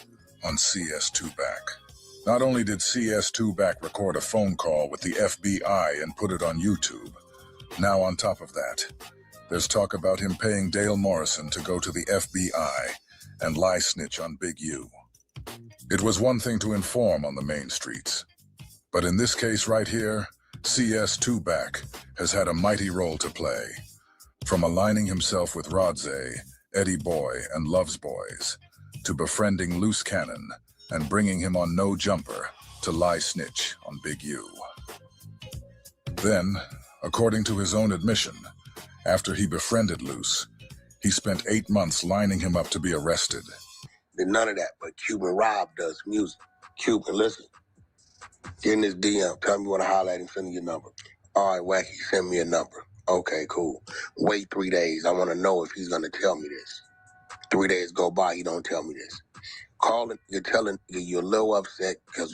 on CS2back. Not only did CS2back record a phone call with the FBI and put it on YouTube, now on top of that, there's talk about him paying Dale Morrison to go to the FBI and lie snitch on Big U. It was one thing to inform on the main streets, but in this case right here, CS2back has had a mighty role to play. From aligning himself with Rodze, EddieBoy, and Loves Boys, to befriending Loose Cannon and bringing him on No Jumper to lie snitch on Big U. Then, according to his own admission, after he befriended Loose, he spent 8 months lining him up to be arrested. Did none of that, but Cuban Rob does music. Cuban, listen. Get in this DM. Tell me you want to holler at him, send me your number. All right, Wacky, send me a number. Okay, cool. Wait 3 days. I want to know if he's going to tell me this. 3 days go by, he don't tell me this. Calling, you're telling you're a little upset because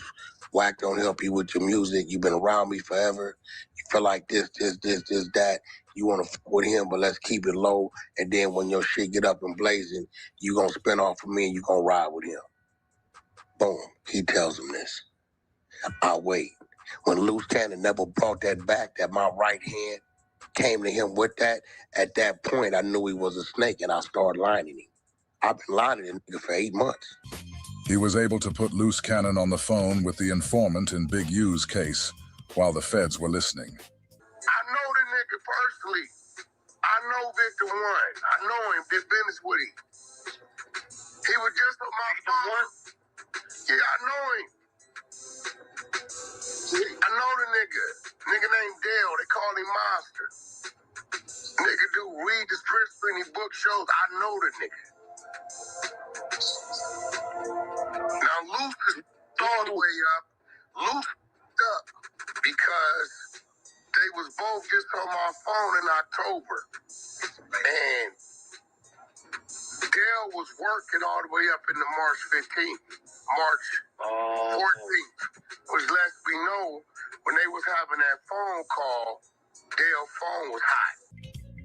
Wack don't help you with your music. You've been around me forever. You feel like this, that. You want to fuck with him, but let's keep it low. And then when your shit get up and blazing, you going to spin off of me and you going to ride with him. Boom. He tells him this. I wait. When Loose Cannon never brought that back, that my right hand came to him with that, at that point, I knew he was a snake and I started lining him. I've been lining him for 8 months. He was able to put Loose Cannon on the phone with the informant in Big U's case while the feds were listening. I know the nigga personally. I know Victor One. I know him, did business with him. He was just on my phone. Yeah, I know him. I know the nigga. Nigga named Dale. They call him Monster. Nigga do read the scripts in his book shows. I know the nigga. Now Loose is all the way up. Loose up because they was both just on my phone in October. And Dale was working all the way up into March 15th. March 14th. Which lets me know when they was having that phone call, Dale's phone was hot.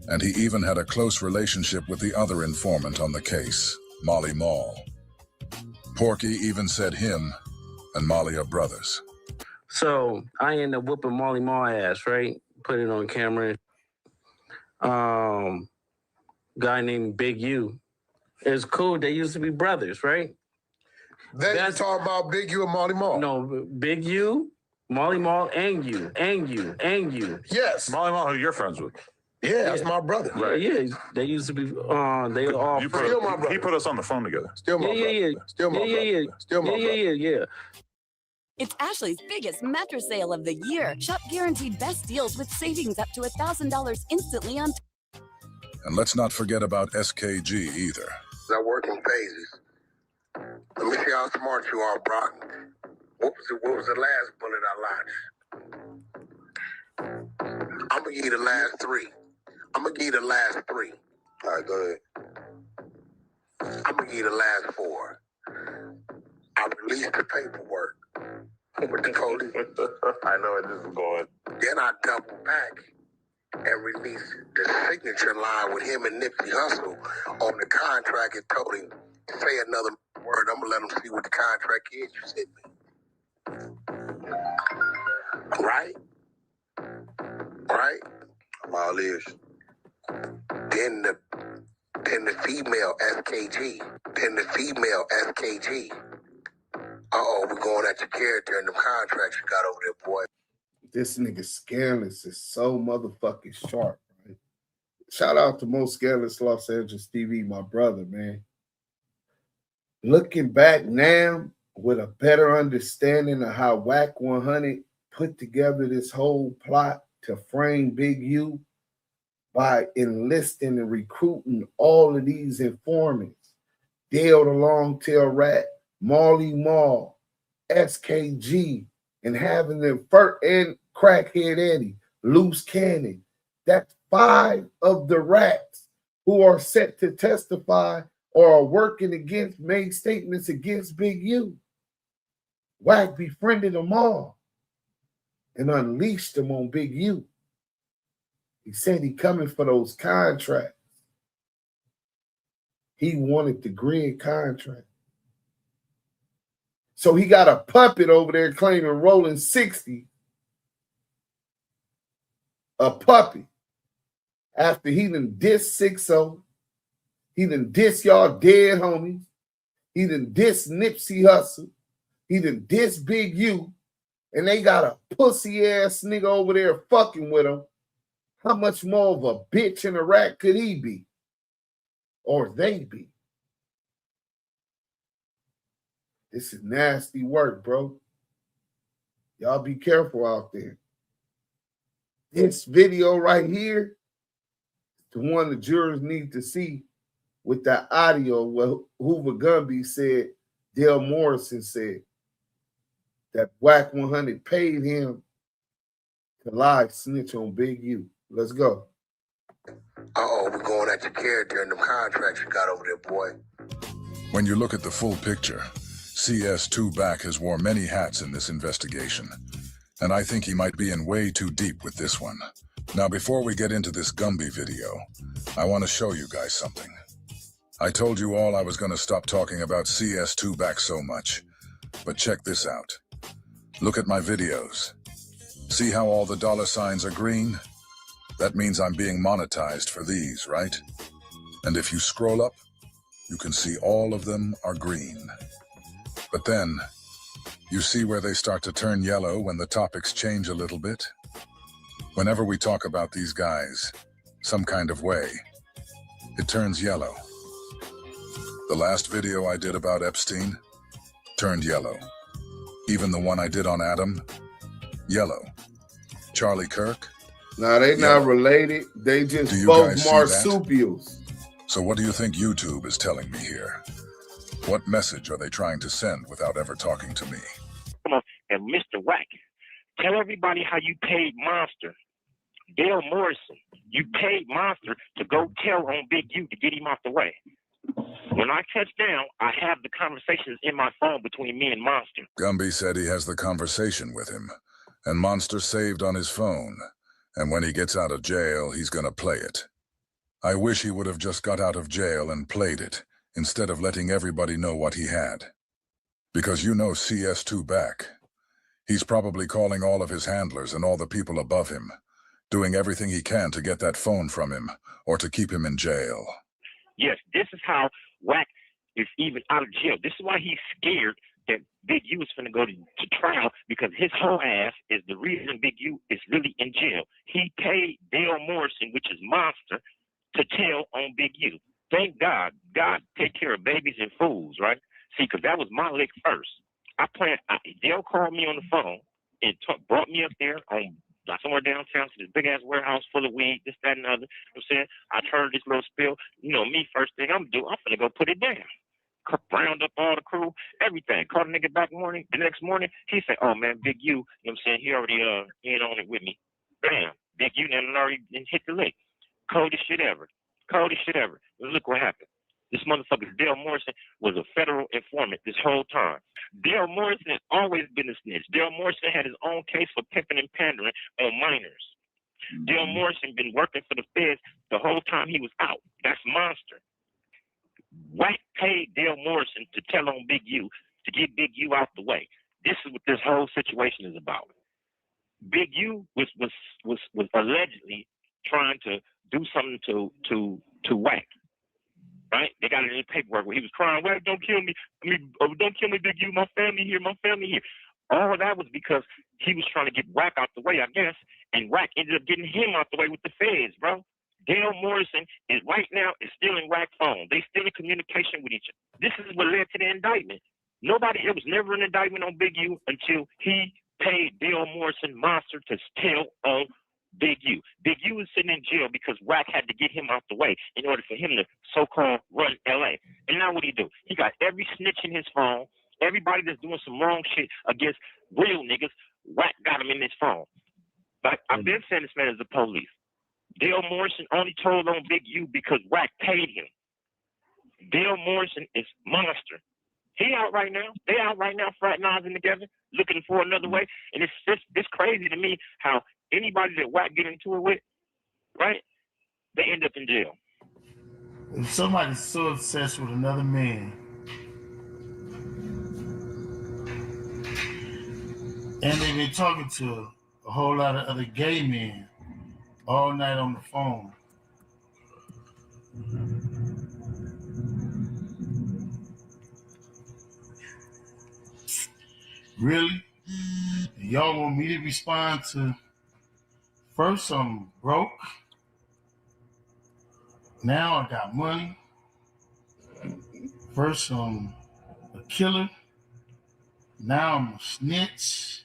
And he even had a close relationship with the other informant on the case, Molly Mall. Porky even said him and Molly are brothers. So I ended up whooping Molly Mall ass, right? Put it on camera. Guy named Big U. It's cool. They used to be brothers, right? That's talking about Big U and Molly Mall. No, Big U, Molly Mall, and you. Yes. Molly Mall, who you're friends with. Yeah, that's my brother. Right. Yeah, they used to be. They were all. Still my brother. He put us on the phone together. Still my brother. Still my brother. Still my brother. Yeah. It's Ashley's biggest mattress sale of the year. Shop guaranteed best deals with savings up to $1,000 instantly on. And let's not forget about SKG either. I work in phases. Let me see how smart you are, Brock. What was the last bullet I lodged? I'm gonna give you the last three. All right, go ahead. I'm gonna give you the last 4. I released the paperwork with the police. I know where this is going. Then I doubled back and released the signature line with him and Nipsey Hussle on the contract and told him, say another word, I'm gonna let him see what the contract is you sent me. Right? I'm all ears. Then the female SKG. We're going at your character and the contracts you got over there, boy. This nigga Scandalous is so motherfucking sharp, right? Shout out to Most Scandalous Los Angeles TV, my brother, man. Looking back now with a better understanding of how Wack 100 put together this whole plot to frame Big U, by enlisting and recruiting all of these informants. Dale the Longtail Rat, Marley Marl, SKG, and having them and Crackhead Eddie, Loose Cannon. That's 5 of the rats who are set to testify or are working against, made statements against Big U. Wack befriended them all and unleashed them on Big U. He said he coming for those contracts. He wanted the grid contract. So he got a puppet over there claiming Rollin 60. A puppet. After he done diss 6-0. He done diss y'all dead homies. He done diss Nipsey Hussle. He done diss Big U. And they got a pussy ass nigga over there fucking with him. How much more of a bitch and a rat could he be? Or they be? This is nasty work, bro. Y'all be careful out there. This video right here, the one the jurors need to see with that audio where Hoover Gumby said, Dale Morrison said, that Wack 100 paid him to lie snitch on Big U. Let's go. We're going at your character and the contracts you got over there, boy. When you look at the full picture, CS2 Back has wore many hats in this investigation, and I think he might be in way too deep with this one. Now, before we get into this Gumby video, I want to show you guys something. I told you all I was going to stop talking about CS2 Back so much, but check this out. Look at my videos. See how all the dollar signs are green? That means I'm being monetized for these, right? And if you scroll up, you can see all of them are green. But then, you see where they start to turn yellow when the topics change a little bit? Whenever we talk about these guys, some kind of way, it turns yellow. The last video I did about Epstein turned yellow. Even the one I did on Adam, yellow. Charlie Kirk? Nah, they not related. They just both marsupials. So what do you think YouTube is telling me here? What message are they trying to send without ever talking to me? Come on, and Mr. Wack, tell everybody how you paid Monster. Dale Morrison, you paid Monster to go tell on Big U to get him off the way. When I touch down, I have the conversations in my phone between me and Monster. Gumby said he has the conversation with him, and Monster saved on his phone. And when he gets out of jail, he's gonna play it. I wish he would have just got out of jail and played it, instead of letting everybody know what he had. Because you know CS2 Back. He's probably calling all of his handlers and all the people above him, doing everything he can to get that phone from him, or to keep him in jail. Yes, this is how Wack is even out of jail. This is why he's scared that Big U is going to go to trial, because his whole ass is the reason Big U is really in jail. He paid Dale Morrison, which is Monster, to tell on Big U. Thank God. God take care of babies and fools, right? See, because that was my lick first. Dale called me on the phone and brought me up there on somewhere downtown to this big-ass warehouse full of weed, this, that, and other. You know what I'm saying? I heard this little spill. You know me, first thing I'm going to go put it down. Round up all the crew, everything. Called a nigga back morning. The next morning, he said, oh, man, Big U, you know what I'm saying? He already in on it with me. Bam. Big U done already hit the lick. Coldest shit ever. Coldest shit ever. Look what happened. This motherfucker, Dale Morrison, was a federal informant this whole time. Dale Morrison has always been a snitch. Dale Morrison had his own case for pimping and pandering on minors. Dale Morrison been working for the feds the whole time he was out. That's Monster. Wack paid Dale Morrison to tell on Big U, to get Big U out the way. This is what this whole situation is about. Big U was allegedly trying to do something to Wack. Right? They got it in the paperwork where he was crying, Wack, don't kill me. Don't kill me, Big U. My family here, my family here. All of that was because he was trying to get Wack out the way, I guess, and Wack ended up getting him out the way with the feds, bro. Dale Morrison is right now stealing Wack's phone. They still in communication with each other. This is what led to the indictment. It was never an indictment on Big U until he paid Dale Morrison Monster to tell on Big U. Big U is sitting in jail because Wack had to get him out the way in order for him to so-called run LA. And now what do? He got every snitch in his phone. Everybody that's doing some wrong shit against real niggas, Wack got him in his phone. Like, I've been saying this man is the police. Dale Morrison only told on Big U because Wack paid him. Dale Morrison is monster. He out right now. They out right now fraternizing together, looking for another way. And it's crazy to me how anybody that Wack get into it with, right, they end up in jail. If somebody's so obsessed with another man, and they've been talking to a whole lot of other gay men all night on the phone, really? Y'all want me to respond to, first I'm broke, now I got money, first I'm a killer, now I'm a snitch.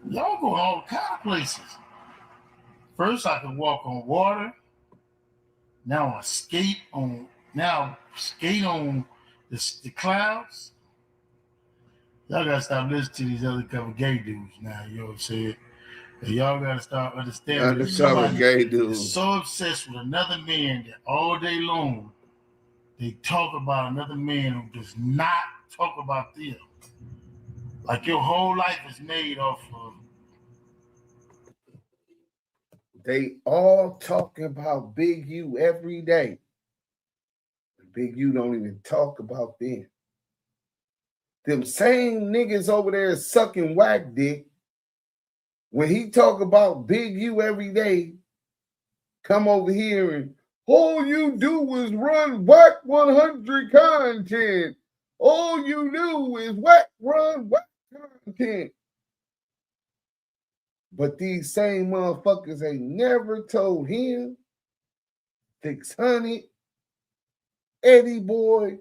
Y'all go all kind of places. First I can walk on water, now I skate on the clouds. Y'all gotta stop listening to these other couple gay dudes now, you know what I'm saying? And y'all gotta start understanding somebody gay dudes is so obsessed with another man that all day long they talk about another man who does not talk about them. Like your whole life is made off of. They all talking about Big U every day. Big U don't even talk about them. Them same niggas over there sucking Wack dick. When he talk about Big U every day, come over here and all you do is run Wack 100 content. All you do is run Wack content. But these same motherfuckers ain't never told him, 600, EddieBoy,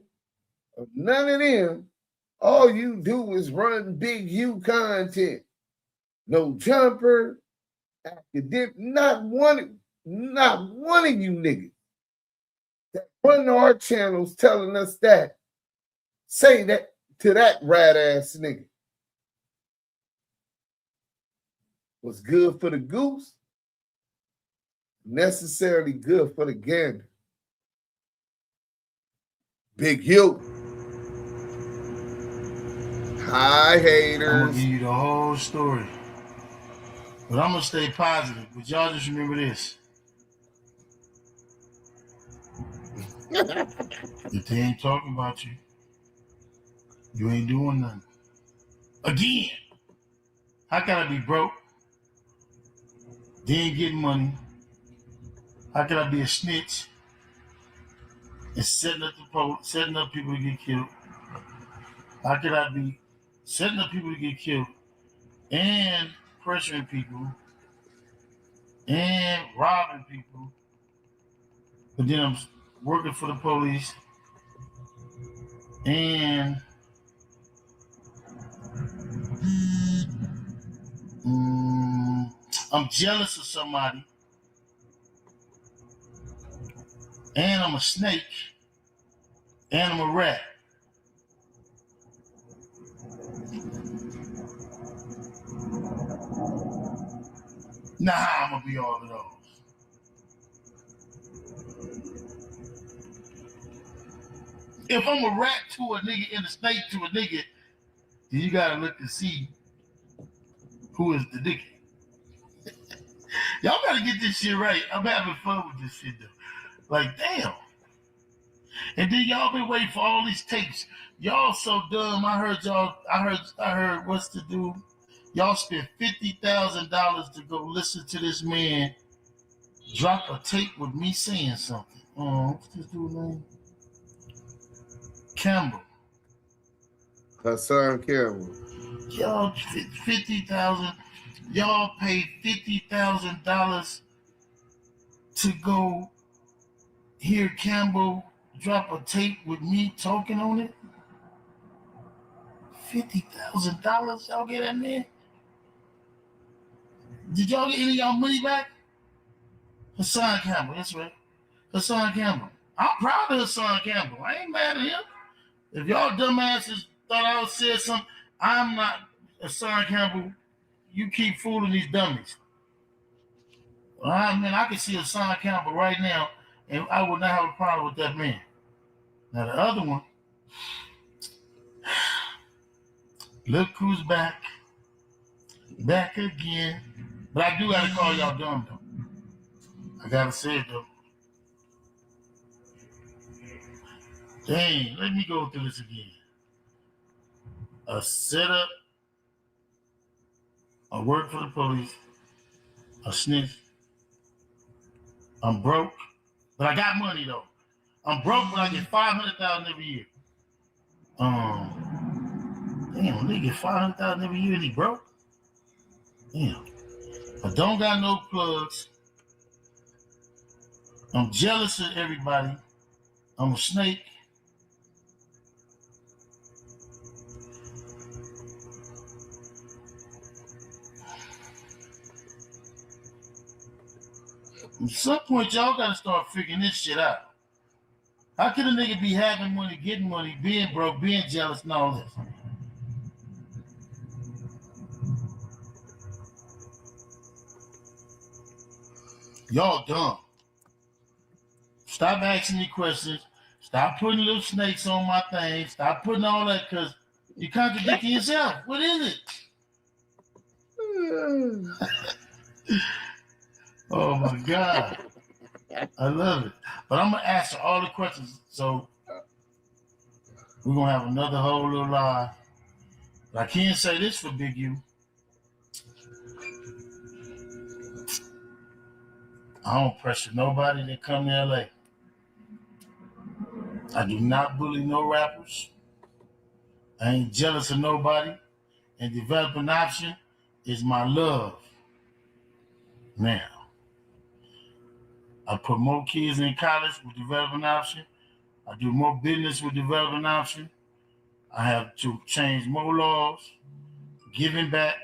or none of them. All you do is run Big U content. No jumper, academic, not one of you niggas that run our channels telling us that. Say that to that rat ass nigga. What's good for the goose, necessarily good for the gander. Big U. Hi, haters. I'm gonna give you the whole story. But I'm gonna stay positive. But y'all just remember this. If they ain't talking about you, you ain't doing nothing. Again, how can I be broke? They ain't getting money. How can I be a snitch and setting up people to get killed? How can I be setting up people to get killed and pressuring people and robbing people? But then I'm working for the police and I'm jealous of somebody and I'm a snake and I'm a rat. Nah, I'm gonna be all of those. If I'm a rat to a nigga and a snake to a nigga, then you gotta look and see who is the nigga. Y'all gotta get this shit right. I'm having fun with this shit though. Like, damn. And then y'all been waiting for all these tapes. Y'all so dumb. I heard what's the dude? Y'all spent $50,000 to go listen to this man drop a tape with me saying something. What's this dude's name? Campbell. Hassan Campbell. Y'all $50,000. Y'all paid $50,000 to go hear Campbell drop a tape with me talking on it. $50,000. Y'all get that man? Did y'all get any of y'all money back? Hassan Campbell, that's right. Hassan Campbell. I'm proud of Hassan Campbell. I ain't mad at him. If y'all dumbasses thought I would say something, I'm not Hassan Campbell. You keep fooling these dummies. I mean, I can see Hassan Campbell right now, and I would not have a problem with that man. Now, the other one, look who's back. Back again. But I do got to call y'all dumb, though. I got to say it, though. Dang, let me go through this again. A setup, I work for the police, a snitch. I'm broke, but I got money though. I'm broke, but I get $500,000 every year. Damn, they get $500,000 every year and he broke. Damn, I don't got no plugs. I'm jealous of everybody. I'm a snake. At some point, y'all gotta start figuring this shit out. How can a nigga be having money, getting money, being broke, being jealous, and all this? Y'all dumb. Stop asking me questions. Stop putting little snakes on my thing. Stop putting all that because you're contradicting yourself. What is it? Oh my God. I love it. But I'm going to answer all the questions. So we're going to have another whole little live. But I can't say this for Big U. I don't pressure nobody that come to LA. I do not bully no rappers. I ain't jealous of nobody. And developing option is my love. Now, I put more kids in college with developing option. I do more business with developing option. I have to change more laws, giving back.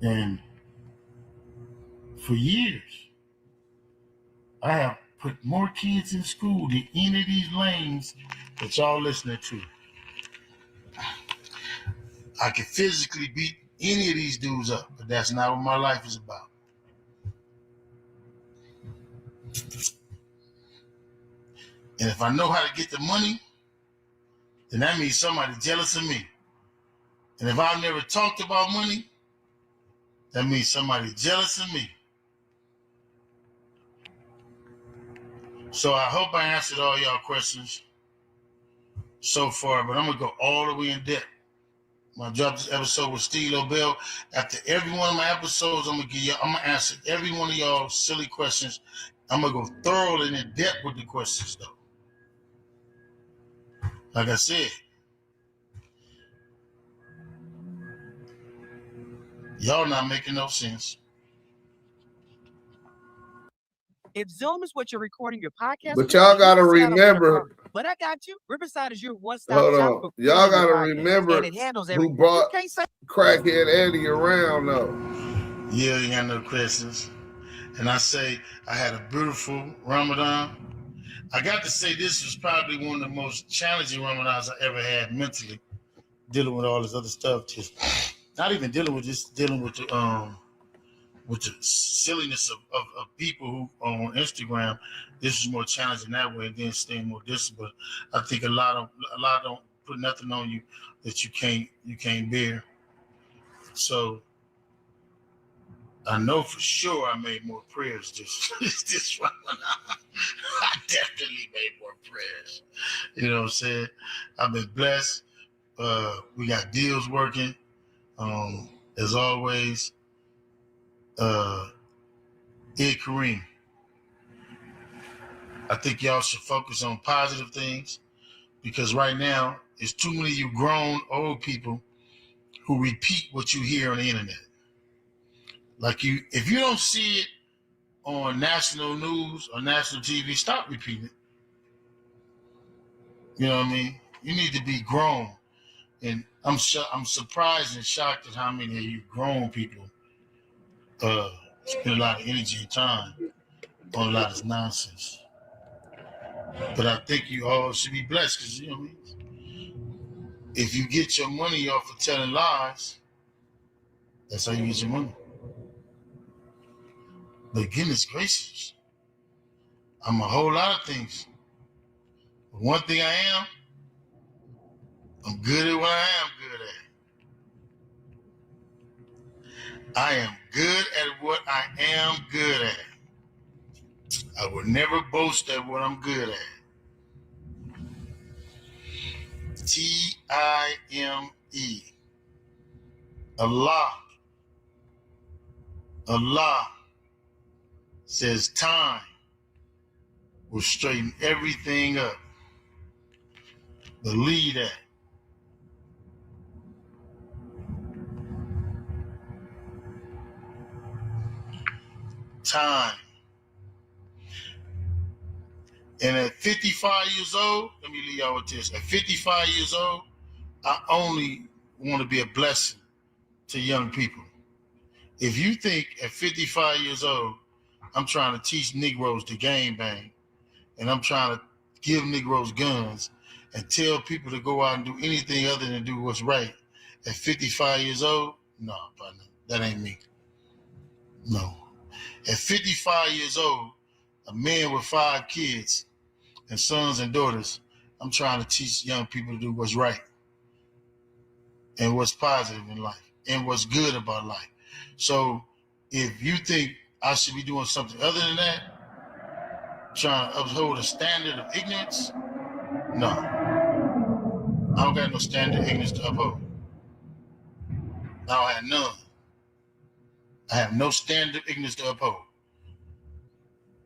And for years, I have put more kids in school than any of these lanes that y'all listening to. I can physically beat any of these dudes up, but that's not what my life is about. And if I know how to get the money, then that means somebody jealous of me. And if I've never talked about money, that means somebody jealous of me. So I hope I answered all y'all questions so far, but I'm going to go all the way in depth. When I drop this episode with Steve Lobel, after every one of my episodes, I'm gonna answer every one of y'all silly questions. I'm gonna go thoroughly in depth with the questions, though. Like I said, y'all not making no sense. If Zoom is what you're recording your podcast, but y'all gotta remember. But I got you. Riverside is your one-stop Hold shop on. for Y'all gotta podcast, remember and it handles who everything. brought You can't say Crackhead Eddie around though. Yeah, you got no questions. And I say I had a beautiful Ramadan. I got to say this was probably one of the most challenging Ramadans I ever had mentally, dealing with all this other stuff. Just not even dealing with the silliness of people who on Instagram. This is more challenging that way, and then staying more distant. But I think a lot don't put nothing on you that you can't bear. So I know for sure I made more prayers this Ramadan. I definitely made more prayers. You know what I'm saying? I've been blessed. We got deals working. As always, Ed Kareem. I think y'all should focus on positive things because right now, there's too many of you grown old people who repeat what you hear on the internet. Like if you don't see it on national news or national TV, stop repeating it. You know what I mean? You need to be grown. And I'm surprised and shocked at how many of you grown people spend a lot of energy and time on a lot of nonsense. But I think you all should be blessed because, you know what I mean? If you get your money off of telling lies, that's how you get your money. But goodness gracious, I'm a whole lot of things. But one thing I am, I'm good at what I am good at. I am good at what I am good at. I would never boast at what I'm good at. T-I-M-E. Allah says time will straighten everything up. Believe that. Time. And at 55 years old, let me leave y'all with this. At 55 years old, I only want to be a blessing to young people. If you think at 55 years old, I'm trying to teach Negroes to gang bang, and I'm trying to give Negroes guns and tell people to go out and do anything other than do what's right, at 55 years old, no, partner, that ain't me. No. At 55 years old, a man with 5 kids and sons and daughters, I'm trying to teach young people to do what's right and what's positive in life and what's good about life. So if you think I should be doing something other than that, trying to uphold a standard of ignorance, no. I don't got no standard of ignorance to uphold. I don't have none. I have no standard of ignorance to uphold.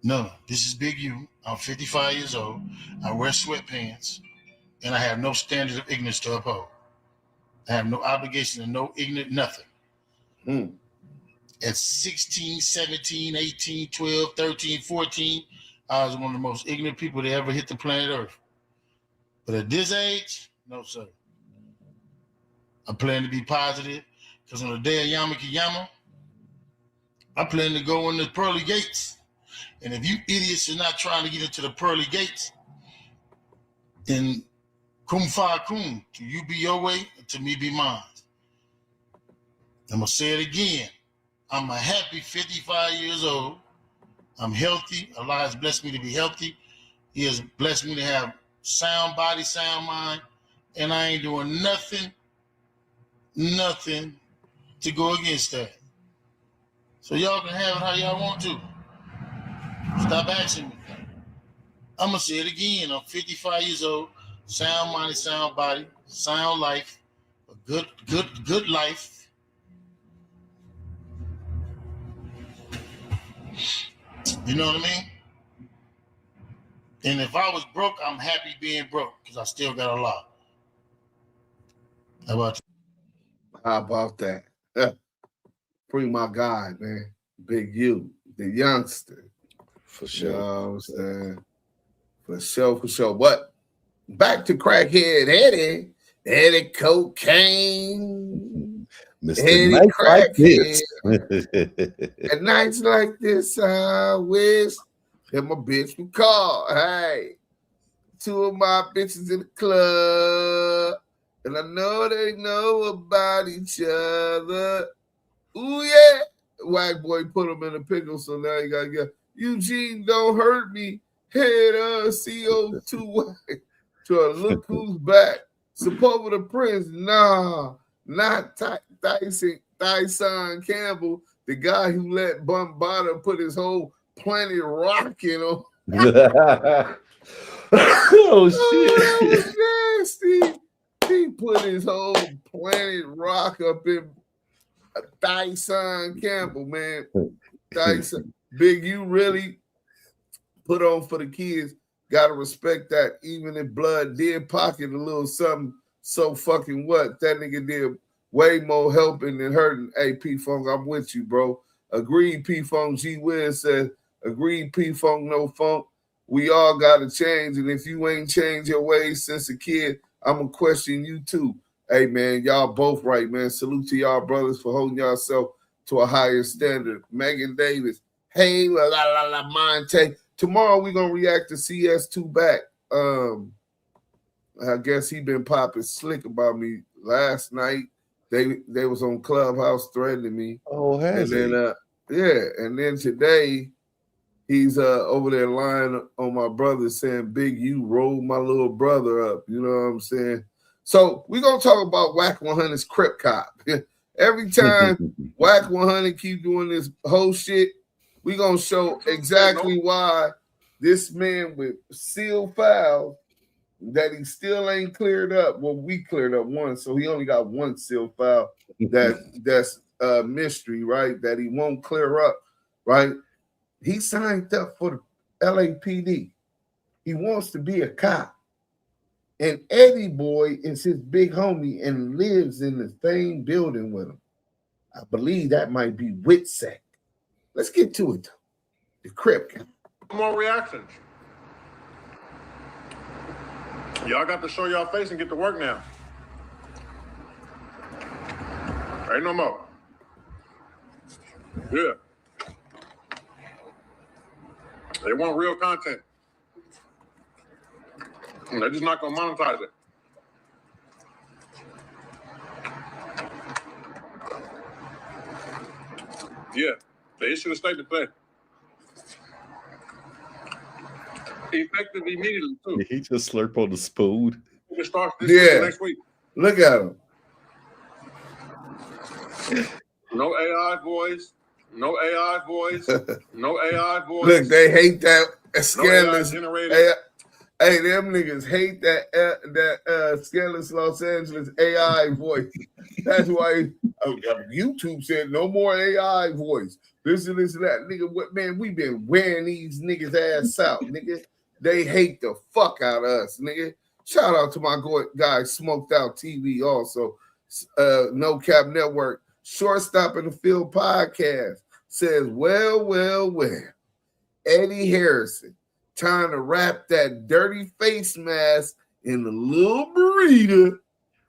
None. This is Big U. I'm 55 years old. I wear sweatpants, and I have no standard of ignorance to uphold. I have no obligation and no ignorant nothing. At 16, 17, 18, 12, 13, 14, I was one of the most ignorant people that ever hit the planet Earth. But at this age, no, sir. I plan to be positive because on the day of Yama Kiyama, I plan to go in the pearly gates. And if you idiots are not trying to get into the pearly gates, then kum fa kum, to you be your way, and to me be mine. I'm going to say it again. I'm a happy 55 years old. I'm healthy. Allah has blessed me to be healthy. He has blessed me to have sound body, sound mind. And I ain't doing nothing to go against that. So y'all can have it how y'all want to. Stop asking me. I'm going to say it again. I'm 55 years old. Sound mind, sound body, sound life. A good life. You know what I mean? And if I was broke, I'm happy being broke because I still got a lot. How about you? How about that? Free my guy, man. Big U, the youngster. For sure. You know what I'm saying? For sure. But back to crackhead Eddie Cocaine. Mr. Eddie Nights like this. At nights like this, I wish that my bitch would call. Hey, 2 of my bitches in the club, and I know they know about each other. Ooh, yeah. White boy put him in a pickle, so now you got to get Eugene, don't hurt me. Head CO2 to a look who's back. Support with a prince. Nah, not Tyson Campbell, the guy who let Bombada put his whole planet rocking on. Oh, shit. That was nasty. He put his whole planet rock up in Tyson Campbell, man. Tyson. Big, you really put on for the kids. Gotta respect that. Even if Blood did pocket a little something, so fucking what? That nigga did way more helping than hurting. Hey, P-Funk, I'm with you, bro. Agreed, P-Funk. G Wiz said, agreed, P-Funk, no funk. We all gotta change, and if you ain't changed your ways since a kid, I'm gonna question you too. Hey, man, y'all both right, man. Salute to y'all brothers for holding yourself to a higher standard. Megan Davis, hey, la la la la, Monte. Tomorrow we're gonna react to CS2 back. I guess he been popping slick about me last night. They was on Clubhouse threatening me. Oh, has and then yeah, and then today he's over there lying on my brother saying Big U rolled my little brother up. You know what I'm saying? So we're gonna talk about Whack 100's Crip Cop. Every time Whack 100 keep doing this whole shit, we gonna show exactly why this man with sealed files that he still ain't cleared up. Well, we cleared up one, so he only got one sealed file that's a mystery, right? That he won't clear up, right? He signed up for the LAPD. He wants to be a cop. And EddieBoy is his big homie and lives in the same building with him. I believe that might be Witsec. Let's get to it, though. The Crip. More reactions. Y'all got to show y'all face and get to work now. Ain't no more. Yeah. They want real content. They're just not going to monetize it. Yeah, they issued a statement today. Effective immediately, too. Did he just slurp on the spoon? It starts this week, next week. Look at him. No AI voice. No AI voice. No AI voice. Look, they hate that scandalous. No AI hey, them niggas hate that scandalous Los Angeles AI voice. That's why YouTube said no more AI voice. This and this and that. Nigga, what, man, we been wearing these niggas ass out, nigga. They hate the fuck out of us, nigga. Shout out to my guy Smoked Out TV also. No Cap Network. Shortstop in the Field podcast says, well. Eddie Harrison trying to wrap that dirty face mask in a little burrito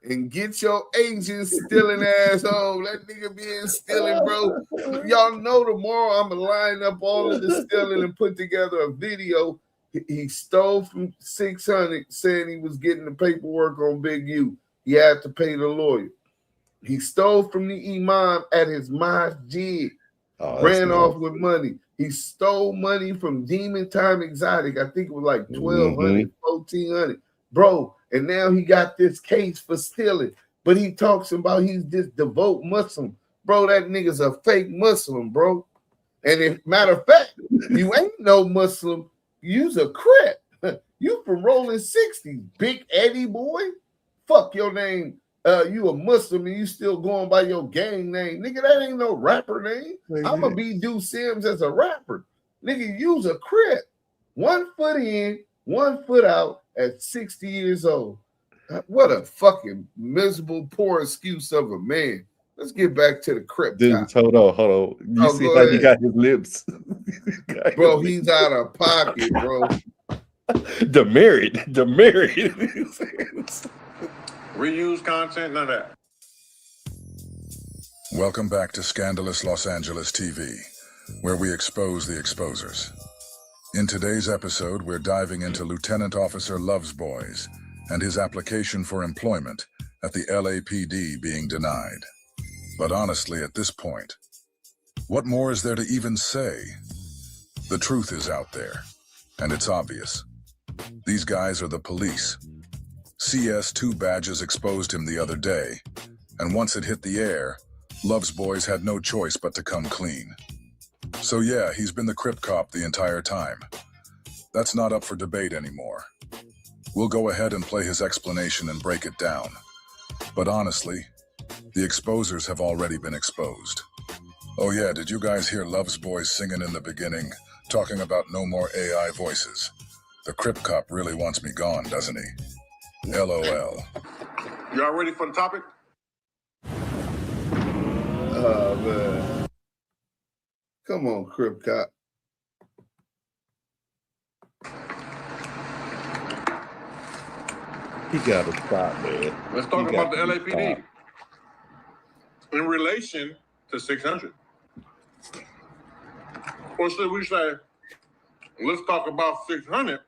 and get your agent stealing asshole. That nigga being stealing, bro. Y'all know tomorrow I'm going to line up all of the stealing and put together a video. He stole from 600 saying he was getting the paperwork on Big U. He had to pay the lawyer. He stole from the imam at his masjid. Ran off with money. He stole money from Demon Time Exotic. I think it was like 1,200, 1,400. Bro, and now he got this case for stealing. But he talks about he's this devout Muslim. Bro, that nigga's a fake Muslim, bro. And if matter of fact, you ain't no Muslim. You's a Crip. You from Rollin 60s, big EddieBoy. Fuck your name. You a Muslim and you still going by your gang name. Nigga, that ain't no rapper name. I'ma be DUSE Sims as a rapper. Nigga, you's a Crip. 1 foot in, 1 foot out at 60 years old. What a fucking miserable, poor excuse of a man. Let's get back to the Crip. Dude, hold on. You see how he got his lips? Bro, he's out of pocket, bro. Demerit. Reuse content, none of that. Welcome back to Scandalous Los Angeles TV, where we expose the exposers. In today's episode, we're diving into Lieutenant Officer Love's Boys and his application for employment at the LAPD being denied. But honestly, at this point, what more is there to even say? The truth is out there, and it's obvious. These guys are the police. CS2 badges exposed him the other day, and once it hit the air, Love's Boys had no choice but to come clean. So yeah, he's been the Crip cop the entire time. That's not up for debate anymore. We'll go ahead and play his explanation and break it down. But honestly, the exposers have already been exposed. Oh yeah, did you guys hear Love's Boys singing in the beginning, talking about no more AI voices? The Crip cop really wants me gone, doesn't he? LOL. Y'all ready for the topic? Oh, man. Come on, Crip cop. He got to stop, man. Let's talk about the LAPD in relation to 600. Or should we say, let's talk about 600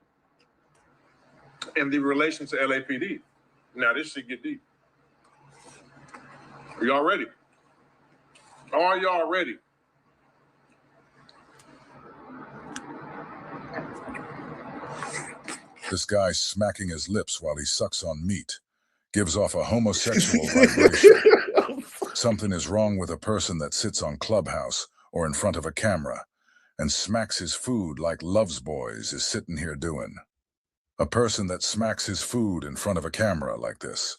and the relation to LAPD? Now, this shit get deep. Are y'all ready? Are y'all ready? This guy smacking his lips while he sucks on meat gives off a homosexual vibration. Something is wrong with a person that sits on Clubhouse or in front of a camera and smacks his food like Love's Boys is sitting here doing. A person that smacks his food in front of a camera like this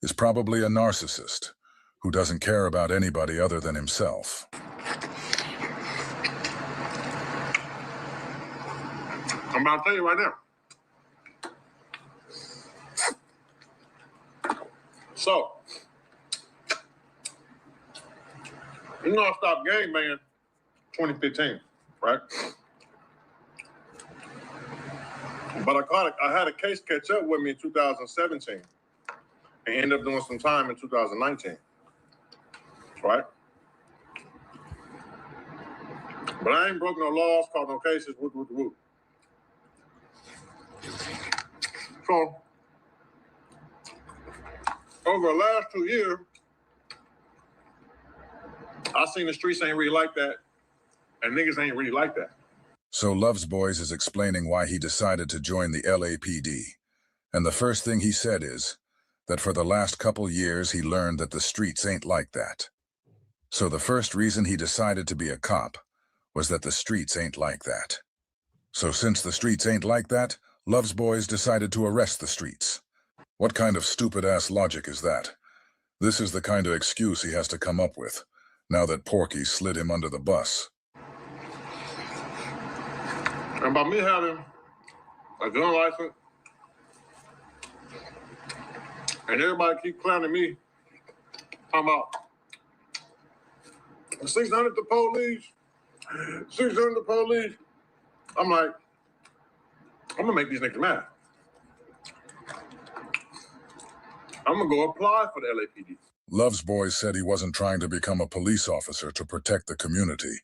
is probably a narcissist who doesn't care about anybody other than himself. I'm about to tell you right now. So, you know I stopped gangbanging 2015, right? But I had a case catch up with me in 2017 and ended up doing some time in 2019, right? But I ain't broke no laws, caught no cases, whoop. So, over the last 2 years, I seen the streets ain't really like that, and niggas ain't really like that. So Love's Boys is explaining why he decided to join the LAPD. And the first thing he said is that for the last couple years, he learned that the streets ain't like that. So the first reason he decided to be a cop was that the streets ain't like that. So since the streets ain't like that, Love's Boys decided to arrest the streets. What kind of stupid-ass logic is that? This is the kind of excuse he has to come up with, now that Porky slid him under the bus. And by me having a gun license, and everybody keep clowning me, talking about 600 the police, 600 the police. I'm like, I'm gonna make these niggas mad. I'm gonna go apply for the LAPD. Love's Boys said he wasn't trying to become a police officer to protect the community.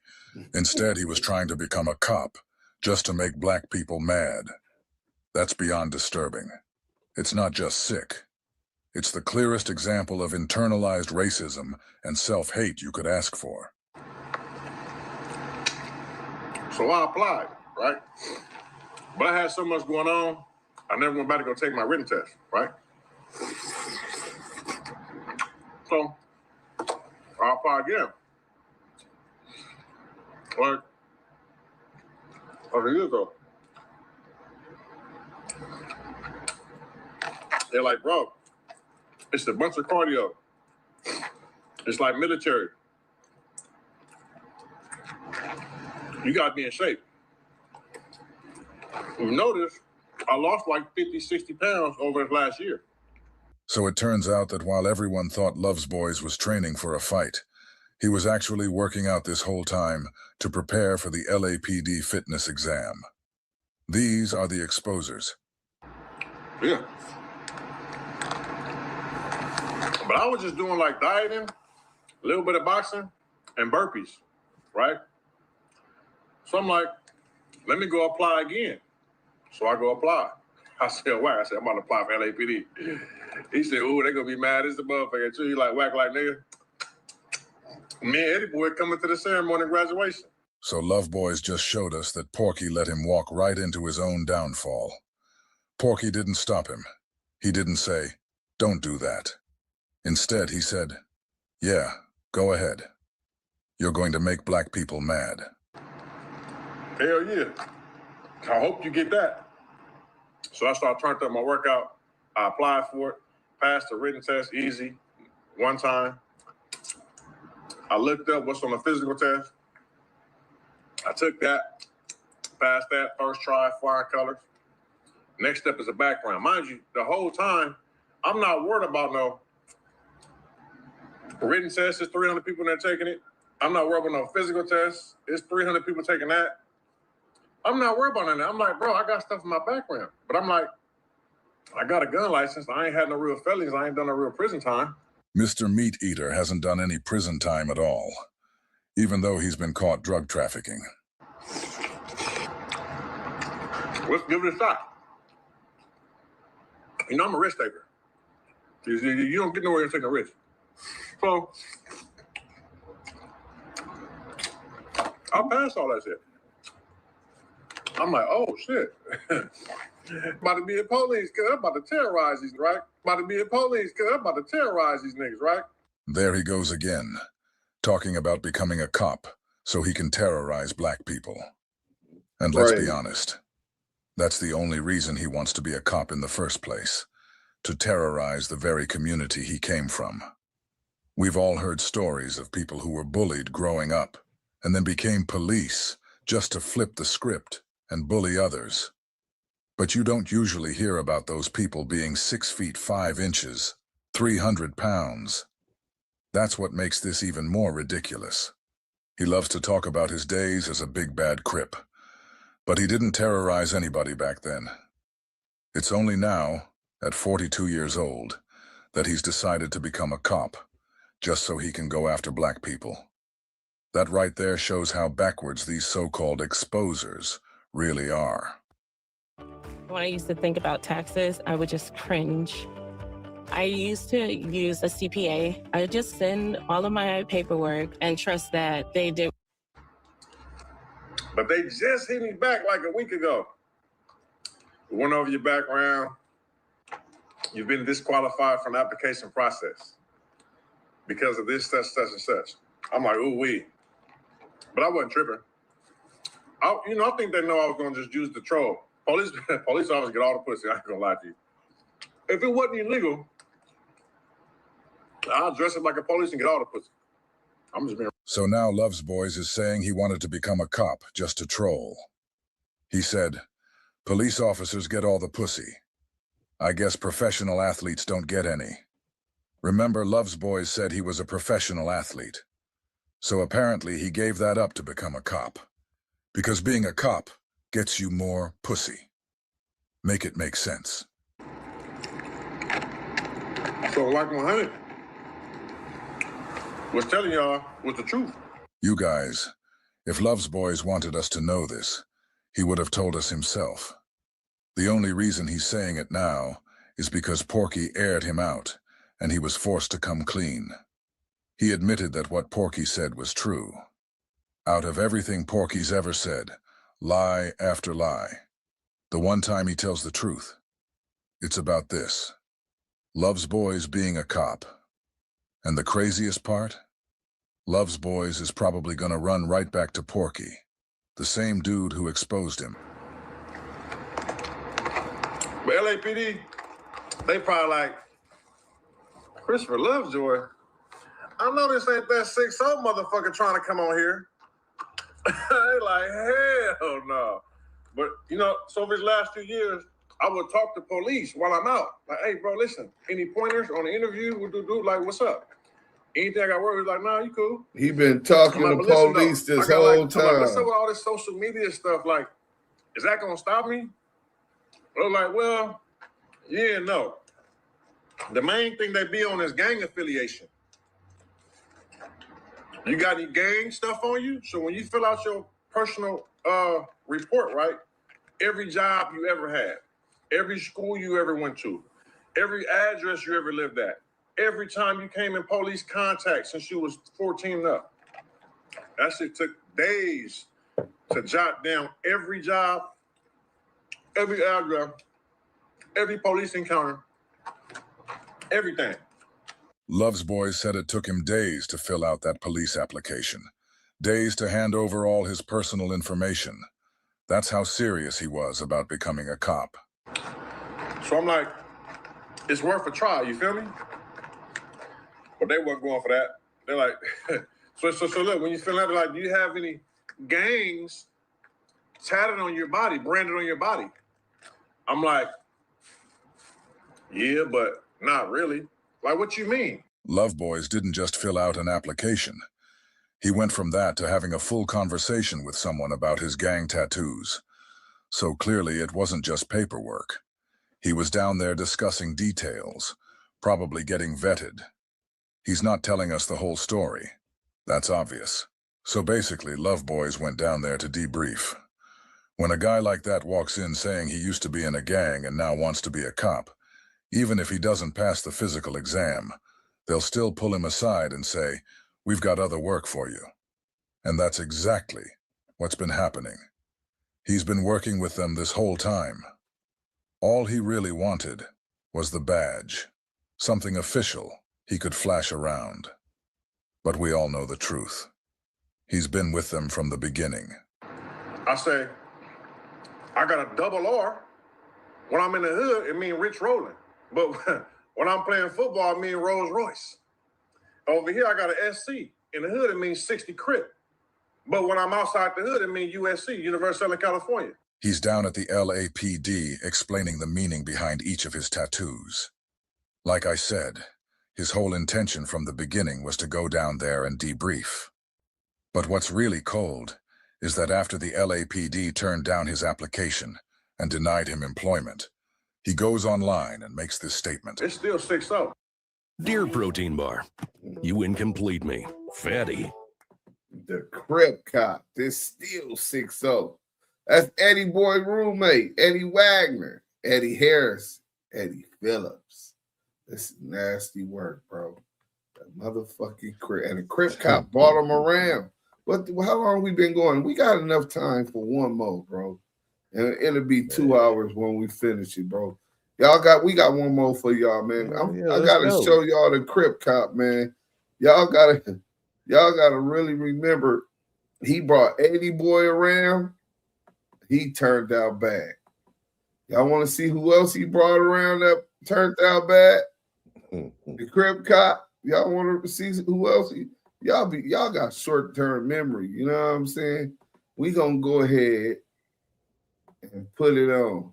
Instead, he was trying to become a cop just to make black people mad. That's beyond disturbing. It's not just sick. It's the clearest example of internalized racism and self-hate you could ask for. So I applied, right? But I had so much going on, I never went back to go take my written test, right? So I applied again. Like, a year ago. They're like, bro, it's a bunch of cardio. It's like military. You gotta be in shape. You notice I lost like 50, 60 pounds over this last year. So it turns out that while everyone thought Love's Boys was training for a fight, he was actually working out this whole time to prepare for the LAPD fitness exam. These are the exposers. Yeah. But I was just doing like dieting, a little bit of boxing, and burpees, right? So I'm like, let me go apply again. So I go apply. I said, whack. I said, I'm about to apply for LAPD. He said, ooh, they're going to be mad as the motherfucker too. He like, whack like nigga. Me and EddieBoy coming to the ceremony of graduation. So Love Boys just showed us that Porky let him walk right into his own downfall. Porky didn't stop him. He didn't say, don't do that. Instead, he said, yeah, go ahead. You're going to make black people mad. Hell yeah. I hope you get that. So I started turning up my workout. I applied for it, passed the written test easy, one time. I looked up what's on the physical test. I took that, passed that, first try, flying colors. Next step is a background. Mind you, the whole time, I'm not worried about no written test. There's 300 people that are taking it. I'm not worried about no physical test. There's 300 people taking that. I'm not worried about that. I'm like, bro, I got stuff in my background. But I'm like, I got a gun license. I ain't had no real felonies. I ain't done no real prison time. Mr. Meat Eater hasn't done any prison time at all, even though he's been caught drug trafficking. Let's give it a shot. You know, I'm a risk taker. You don't get nowhere taking a risk. So, I passed all that shit. I'm like, oh shit. About to be a police, cause I'm about to terrorize these, right? About to be a police, cause I'm about to terrorize these niggas, right? There he goes again, talking about becoming a cop so he can terrorize black people. And let's be honest, that's the only reason he wants to be a cop in the first place, to terrorize the very community he came from. We've all heard stories of people who were bullied growing up and then became police just to flip the script and bully others. But you don't usually hear about those people being 6 feet 5 inches, 300 pounds. That's what makes this even more ridiculous. He loves to talk about his days as a big bad Crip, but he didn't terrorize anybody back then. It's only now, at 42 years old, that he's decided to become a cop, just so he can go after black people. That right there shows how backwards these so-called exposers really are. When I used to think about taxes, I would just cringe. I used to use a CPA. I would just send all of my paperwork and trust that they did. But they just hit me back like a week ago. We went over your background. You've been disqualified from the application process because of this, such, and such. I'm like, ooh, wee. But I wasn't tripping. I think they know I was going to just use the troll. Police officers get all the pussy. I ain't going to lie to you. If it wasn't illegal, I'll dress up like a police and get all the pussy. I'm just being... So now Loves Boys is saying he wanted to become a cop just to troll. He said, police officers get all the pussy. I guess professional athletes don't get any. Remember, Loves Boys said he was a professional athlete. So apparently he gave that up to become a cop. Because being a cop gets you more pussy. Make it make sense. So like 100 was telling y'all was the truth. You guys, if Loves Boys wanted us to know this, he would have told us himself. The only reason he's saying it now is because Porky aired him out, and he was forced to come clean. He admitted that what Porky said was true. Out of everything Porky's ever said, lie after lie, the one time he tells the truth, it's about this. Loves Boys being a cop. And the craziest part? Loves Boys is probably gonna run right back to Porky, the same dude who exposed him. But LAPD, they probably like, Christopher Lovejoy, I know this ain't that 6'0" motherfucker trying to come on here. They like, hell no. But, so over these last 2 years, I would talk to police while I'm out. Like, hey, bro, listen, any pointers on the interview? Like, what's up? Anything I got worried? Like, nah, you cool. He been talking to police this whole time. What's up with all this social media stuff? Like, is that going to stop me? They're like, well, yeah, no. The main thing they be on is gang affiliation. You got any gang stuff on you? So when you fill out your personal report, right? Every job you ever had, every school you ever went to, every address you ever lived at, every time you came in police contact since you was 14 and up. That shit took days to jot down every job, every address, every police encounter, everything. Loves Boys said it took him days to fill out that police application. Days to hand over all his personal information. That's how serious he was about becoming a cop. So I'm like, it's worth a try, you feel me? But they weren't going for that. They're like, so look, when you fill out, like, do you have any gangs tatted on your body, branded on your body? I'm like, yeah, but not really. Like, what you mean? Love Boys didn't just fill out an application. He went from that to having a full conversation with someone about his gang tattoos. So clearly it wasn't just paperwork. He was down there discussing details, probably getting vetted. He's not telling us the whole story. That's obvious. So basically, Love Boys went down there to debrief. When a guy like that walks in saying he used to be in a gang and now wants to be a cop, even if he doesn't pass the physical exam, they'll still pull him aside and say, "We've got other work for you." And that's exactly what's been happening. He's been working with them this whole time. All he really wanted was the badge, something official he could flash around. But we all know the truth. He's been with them from the beginning. I say, I got a double R. When I'm in the hood, it means Rich Rollin. But when I'm playing football, it means Rolls Royce. Over here, I got an SC. In the hood, it means 60 Crip. But when I'm outside the hood, it means USC, University of California. He's down at the LAPD explaining the meaning behind each of his tattoos. Like I said, his whole intention from the beginning was to go down there and debrief. But what's really cold is that after the LAPD turned down his application and denied him employment, he goes online and makes this statement. It's still 6-0. Dear Protein Bar, you incomplete me. Fatty. The Crip cop. This still 6-0. That's EddieBoy roommate, Eddie Wagner, Eddie Harris, Eddie Phillips. This is nasty work, bro. That motherfucking Crip. And the Crip cop brought him around. How long we been going? We got enough time for one more, bro. And it'll be 2 hours when we finish it, bro. We got one more for y'all, man. I gotta show y'all the Crip cop, man. Y'all gotta really remember he brought EddieBoy around. He turned out bad. Y'all want to see who else he brought around that turned out bad? The Crip cop. Y'all want to see who else y'all got short-term memory, you know what I'm saying? We gonna go ahead and put it on.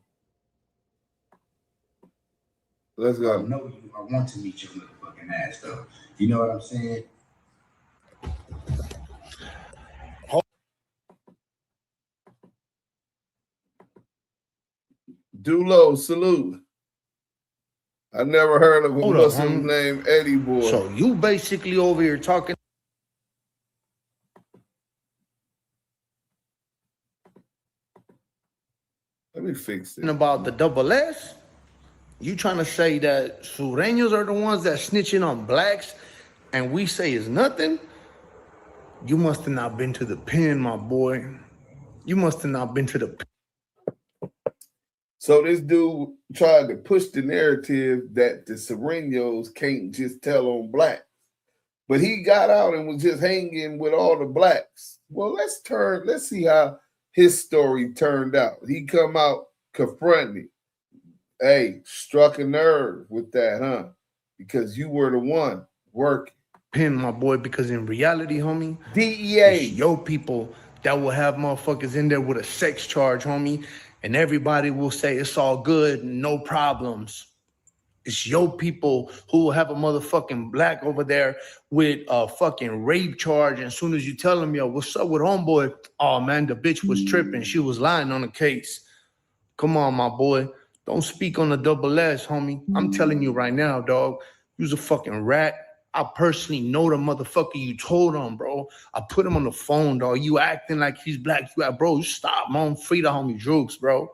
Let's go. I want to meet your motherfucking ass, though. You know what I'm saying? Dulo, salute. I never heard of a Muslim named EddieBoy. So you basically over here talking. Let me fix it. About the double S? You trying to say that Sureños are the ones that snitching on blacks and we say it's nothing? You must have not been to the pen, my boy. You must have not been to the pen. So this dude tried to push the narrative that the Sureños can't just tell on blacks. But he got out and was just hanging with all the blacks. Well, let's see how his story turned out. He come out confronting. Hey, struck a nerve with that, huh? Because you were the one working. Pen, my boy, because in reality, homie, DEA, it's your people that will have motherfuckers in there with a sex charge, homie, and everybody will say it's all good, no problems. It's your people who will have a motherfucking black over there with a fucking rape charge. And as soon as you tell them, yo, what's up with homeboy? Oh, man, the bitch was tripping. She was lying on the case. Come on, my boy. Don't speak on the double S, homie. I'm telling you right now, dog. You's a fucking rat. I personally know the motherfucker you told on, bro. I put him on the phone, dog. You acting like he's black. Bro, you stop, man. Free the homie Droops, bro.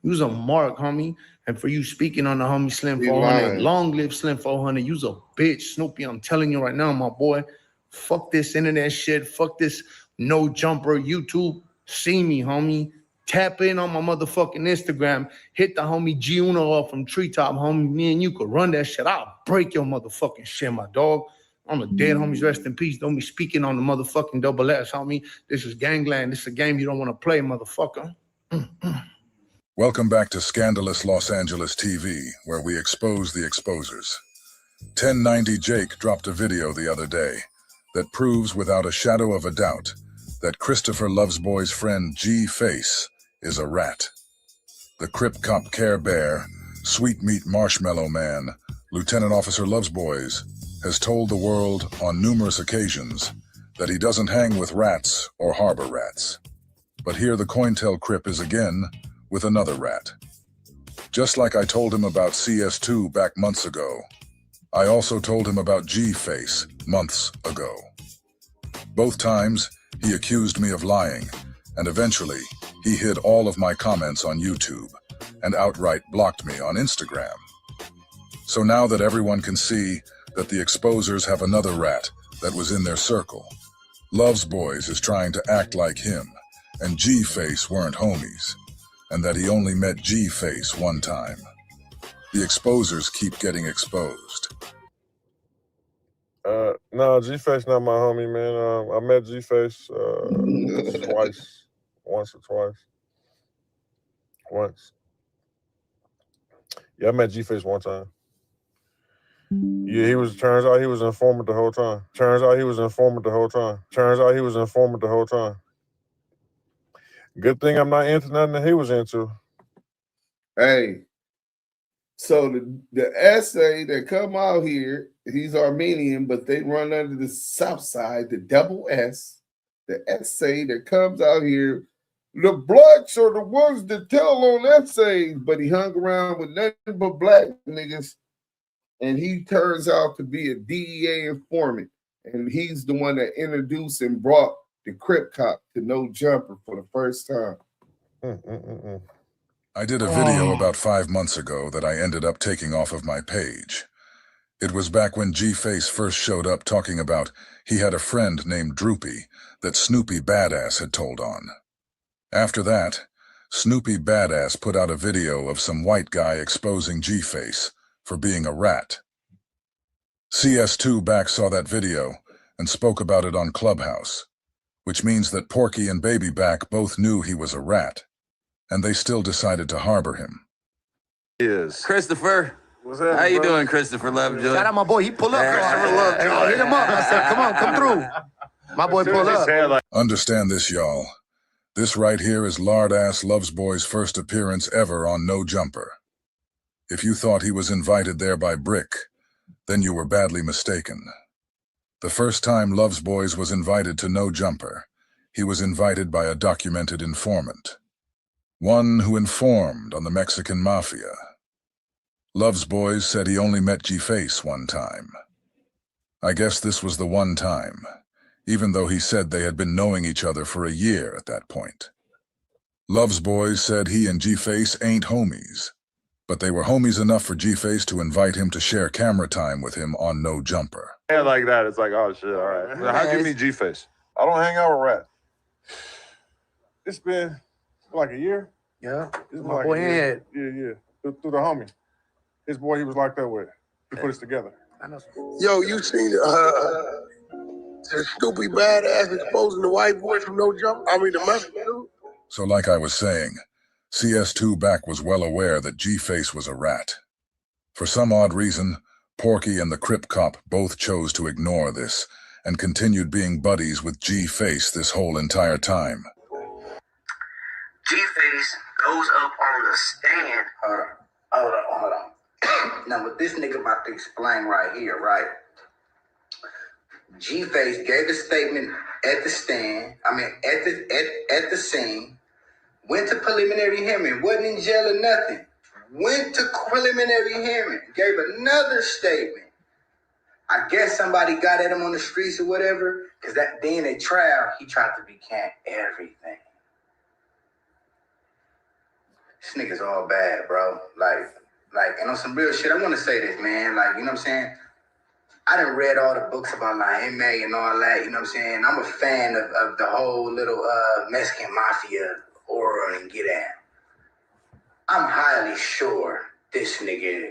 You's a mark, homie. And for you speaking on the homie Slim 400, long live Slim 400. You's a bitch, Snoopy. I'm telling you right now, my boy. Fuck this internet shit. Fuck this no jumper YouTube. See me, homie. Tap in on my motherfucking Instagram. Hit the homie G Uno off from Treetop, homie. Me and you could run that shit. I'll break your motherfucking shit, my dog. I'm a dead homies. Rest in peace. Don't be speaking on the motherfucking double S, homie. This is gangland. This is a game you don't want to play, motherfucker. Welcome back to Scandalous Los Angeles TV, where we expose the exposers. 1090 Jake dropped a video the other day that proves without a shadow of a doubt that Christopher Lovesboy's friend G-Face is a rat. The Crip Cop Care Bear, Sweet Meat Marshmallow Man, Lieutenant Officer Lovesboys, has told the world on numerous occasions that he doesn't hang with rats or harbor rats. But here the COINTEL Crip is again with another rat. Just like I told him about CS2 back months ago, I also told him about G-Face months ago. Both times, he accused me of lying, and eventually, He hid all of my comments on YouTube and outright blocked me on Instagram. So now that everyone can see that the exposers have another rat that was in their circle, Love's Boys is trying to act like him and G-Face weren't homies, and that he only met G-Face one time. The exposers keep getting exposed. No, G-Face not my homie, man. I met G-Face twice. Once or twice. Once. Yeah, I met G-Face one time. Yeah, turns out he was an informant the whole time. Good thing I'm not into nothing that he was into. Hey, so the essay that come out here, he's Armenian, but they run under the South Side, the double S. The essay that comes out here, the blacks are the ones that tell on essays, but he hung around with nothing but black niggas, and he turns out to be a DEA informant, and he's the one that introduced and brought the Crip cop to No Jumper for the first time. I did a video about 5 months ago that I ended up taking off of my page. It was back when G-Face first showed up talking about he had a friend named Droopy that Snoopy Badass had told on. After that, Snoopy Badass put out a video of some white guy exposing G-Face for being a rat. CS2 back saw that video and spoke about it on Clubhouse, which means that Porky and Baby Back both knew he was a rat, and they still decided to harbor him. Christopher. What's happening, How you bro? doing, Christopher Lovejoy? Shout out my boy. He pull up. Hit him up. I said, come on, come through. My boy pull up. Understand this, y'all. This right here is lard-ass Love's Boy's first appearance ever on No Jumper. If you thought he was invited there by Brick, then you were badly mistaken. The first time Love's Boys was invited to No Jumper, he was invited by a documented informant. One who informed on the Mexican Mafia. Love's Boys said he only met G-Face one time. I guess this was the one time, even though he said they had been knowing each other for a year at that point. Love's Boys said he and G-Face ain't homies, but they were homies enough for G-Face to invite him to share camera time with him on No Jumper. Yeah, like that. It's like, oh shit, all right. So how'd you meet G-Face? I don't hang out with rats. It's been like a year. Yeah. It's been My like boy a year. Ed. Yeah. Through the homie. His boy he was locked up with. He put us together. Yo, you seen the Snoopy Badass exposing the white boy from No Jump? I mean, the Mexican dude? So like I was saying, CS2 back was well aware that G-Face was a rat. For some odd reason, Porky and the Crip cop both chose to ignore this and continued being buddies with G-Face this whole entire time. G-Face goes up on the stand. Hold on. Now, what this nigga about to explain right here, right? G-Face gave a statement at the stand, at the scene, went to preliminary hearing, wasn't in jail or nothing. Went to preliminary hearing, gave another statement. I guess somebody got at him on the streets or whatever, because that being a trial, he tried to recant everything. This nigga's all bad, bro. Like, and on some real shit, I want to say this, man. Like, you know what I'm saying? I done read all the books about like MA and all that, you know what I'm saying? I'm a fan of the whole little Mexican Mafia aura and get at. I'm highly sure this nigga,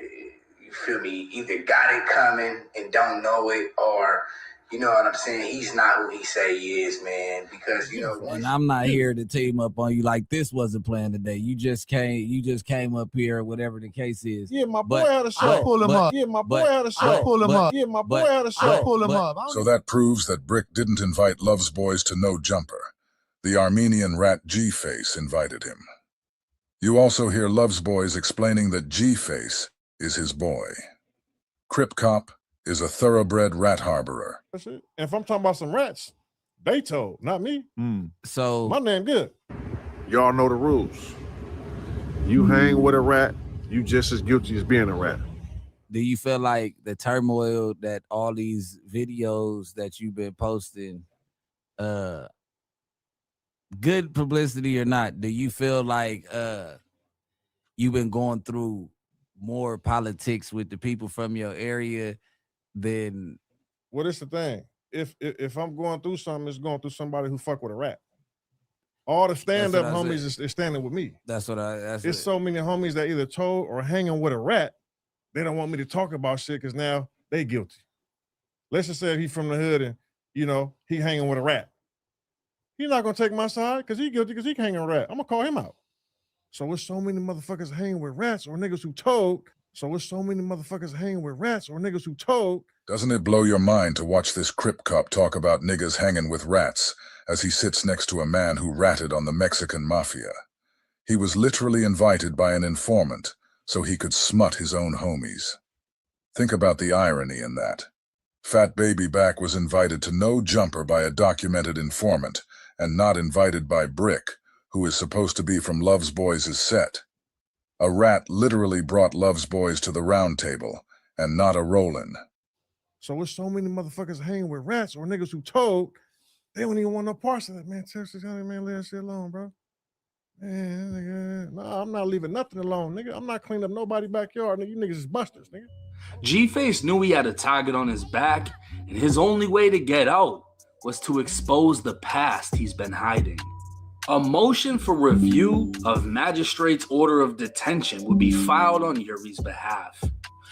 you feel me, either got it coming and don't know it, or, you know what I'm saying, he's not who he say he is, man, because, you know. And I'm not here to team up on you like this wasn't planned today. You just came up here, whatever the case is. Yeah, my boy had a show. Pull him up. Yeah, my boy had a show. Pull him up. Yeah, my boy had a show. Pull him up. So that proves that Brick didn't invite Love's Boys to No Jumper. The Armenian rat G-Face invited him. You also hear Love's Boys explaining that G-Face is his boy. Crip Cop is a thoroughbred rat harborer. That's it. And if I'm talking about some rats, they told, not me. So my name good. Y'all know the rules. You hang with a rat, you just as guilty as being a rat. do you feel like the turmoil that all these videos that you've been posting, do good publicity or not, do you feel like you've been going through more politics with the people from your area than? What is the thing? If I'm going through something, it's going through somebody who fuck with a rat. All the stand-up homies is standing with me. That's what I. It's so many homies that either told or hanging with a rat. They don't want me to talk about shit because now they guilty. Let's just say if he from the hood and he hanging with a rat. He's not gonna take my side because he guilty because he hanging with a rat. I'm gonna call him out. So there's so many motherfuckers hanging with rats or niggas who told. Doesn't it blow your mind to watch this Crip cop talk about niggas hanging with rats as he sits next to a man who ratted on the Mexican mafia? He was literally invited by an informant so he could smut his own homies. Think about the irony in that. Fat Baby Back was invited to No Jumper by a documented informant and not invited by Brick, who is supposed to be from Love's Boys' set. A rat literally brought Love's Boys to the round table and not a Rollin. So there's so many motherfuckers hanging with rats or niggas who told. They don't even want no parts of that, man. Texas County, man, leave that shit alone, bro. Man, nigga, no, I'm not leaving nothing alone, nigga. I'm not cleaning up nobody's backyard, nigga. You niggas is busters, nigga. G-Face knew he had a target on his back, and his only way to get out was to expose the past he's been hiding. A motion for review of magistrate's order of detention would be filed on Yuri's behalf.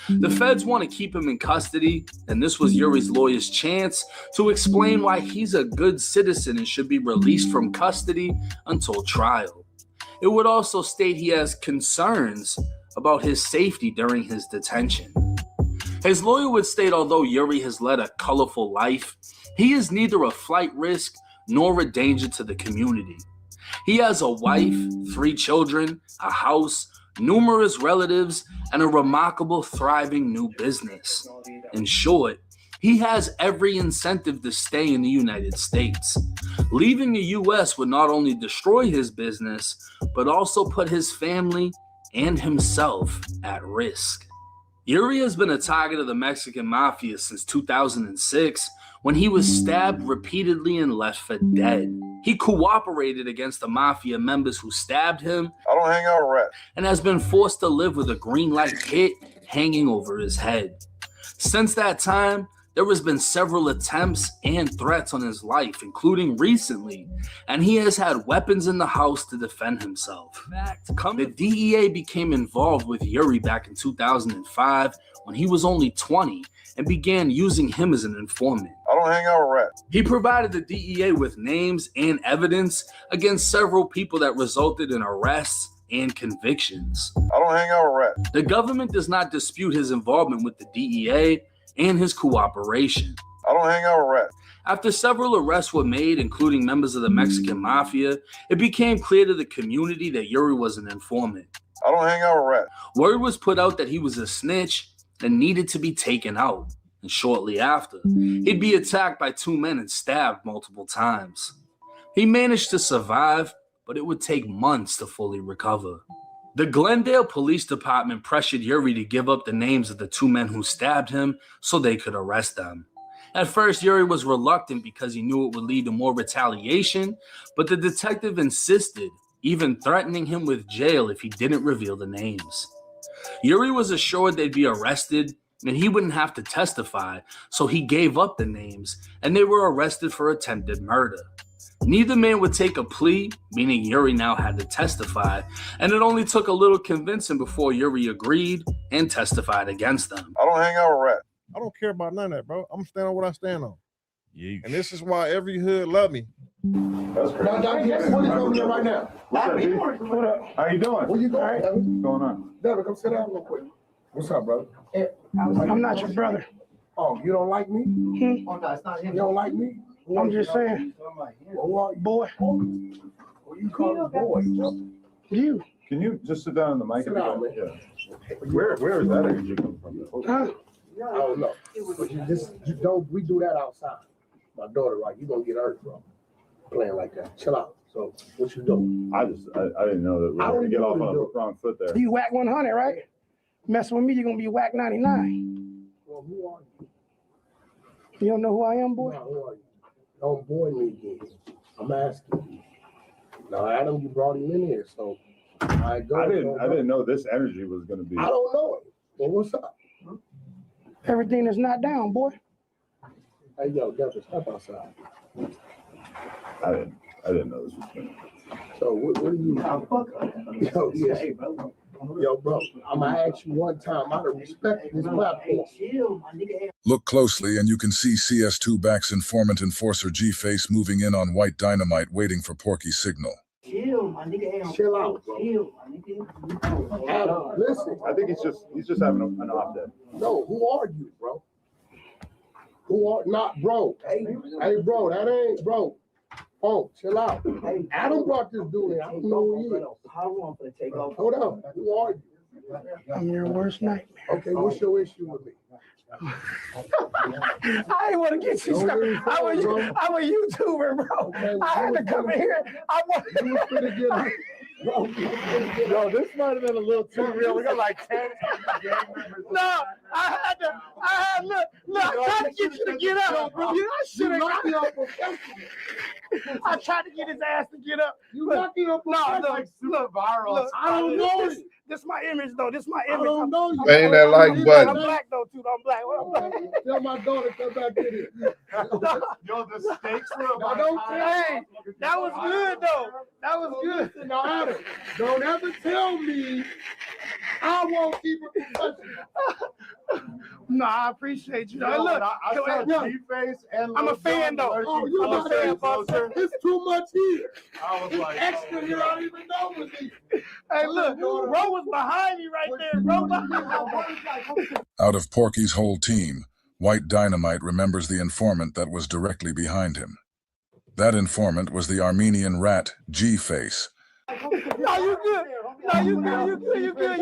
The feds want to keep him in custody, and this was Yuri's lawyer's chance to explain why he's a good citizen and should be released from custody until trial. It would also state he has concerns about his safety during his detention. His lawyer would state although Yuri has led a colorful life, he is neither a flight risk nor a danger to the community. He has a wife, 3 children, a house, numerous relatives, and a remarkable, thriving new business. In short, he has every incentive to stay in the United States. Leaving the U.S. would not only destroy his business, but also put his family and himself at risk. Yuri has been a target of the Mexican mafia since 2006, when he was stabbed repeatedly and left for dead. He cooperated against the mafia members who stabbed him. I don't hang out with rats. And has been forced to live with a green light kit hanging over his head. Since that time, there has been several attempts and threats on his life, including recently, and he has had weapons in the house to defend himself. In fact, the DEA became involved with Yuri back in 2005 when he was only 20 and began using him as an informant. I don't hang out with rats. He provided the DEA with names and evidence against several people that resulted in arrests and convictions. I don't hang out with rats. The government does not dispute his involvement with the DEA and his cooperation. I don't hang out with rats. After several arrests were made, including members of the Mexican mafia, it became clear to the community that Yuri was an informant. I don't hang out with rats. Word was put out that he was a snitch and needed to be taken out. And shortly after, he'd be attacked by 2 men and stabbed multiple times. He managed to survive, but it would take months to fully recover. The Glendale Police Department pressured Yuri to give up the names of the 2 men who stabbed him so they could arrest them. At first, Yuri was reluctant because he knew it would lead to more retaliation, but the detective insisted, even threatening him with jail if he didn't reveal the names. Yuri was assured they'd be arrested and he wouldn't have to testify, so he gave up the names and they were arrested for attempted murder. Neither man would take a plea, meaning Yuri now had to testify, and it only took a little convincing before Yuri agreed and testified against them. I don't hang out with rats. I don't care about none of that, bro. I'm standing on what I stand on. Yeesh. And this is why every hood love me. That's crazy. What is over there right now? What's up, dude? What up? How you doing? Where you going, Devin? What's going on? Devin, come sit down real quick. What's up, brother? I'm not your brother. Oh, you don't like me? Oh, no, it's not him. You don't like me? I'm just saying. Who are you? Boy. What you call a boy? You. Can you just sit down on the mic? Sit down, man. Yeah. Where is that energy coming from? Huh? I don't know. But you don't, we do that outside. My daughter, like, you gonna get hurt, bro. Playing like that. Chill out. So, what you doing? I didn't know that we were gonna get off on the wrong foot there. You whack 100, right? Messing with me, you're gonna be whack 99. Well, who are you? You don't know who I am, boy? No, who are you? Don't boy me again. I'm asking you. Now, Adam, you brought him in here, so I didn't know this energy was going to be. I don't know it. Well, what's up? Everything is not down, boy. Hey, yo, Devin, step outside. I didn't know this was going to. So what do you? Yo, yeah. Yo, bro, I'm gonna ask you one time. Out of respect for this platform. Look closely and you can see CS2 Back's informant enforcer G-Face moving in on White Dynamite waiting for Porky's signal. Chill out, bro. Adam, listen. I think he's just having an off day. No, who are you, bro? Who are not, bro? Hey, bro, that ain't, bro. Oh, chill out. Hey, Adam brought this dude in. I don't know who he is. Hold on. Who are you? I'm your worst nightmare. Okay, what's your issue with me? I ain't want to get you started. I'm a YouTuber, bro. Okay, I had to come in here. You was finna get Yo, this might have been a little too real. We got like 10 No, I had look, I tried to get you to get up. I should have. I tried to get his ass to get up. You lucky up like super viral. Look, I don't know it. This my image though. This my image. I don't know you. Bang that like button. I'm black though too. I'm black. Tell my daughter to come back in here. Yo, the stakes were about Hey, that was good though. That was good. Now, Adam, don't ever tell me I won't keep it professional. No, I appreciate you. Yo, Look, I saw G-Face and I'm a fan though. Oh, you I'm a fan, closer. It's too much here. I was like, extra here. I don't even know what's here. Hey, look, Ro was behind me right there. Ro behind me. Out of Porky's whole team, White Dynamite remembers the informant that was directly behind him. That informant was the Armenian rat G-Face. No, you good. No, you good. You good.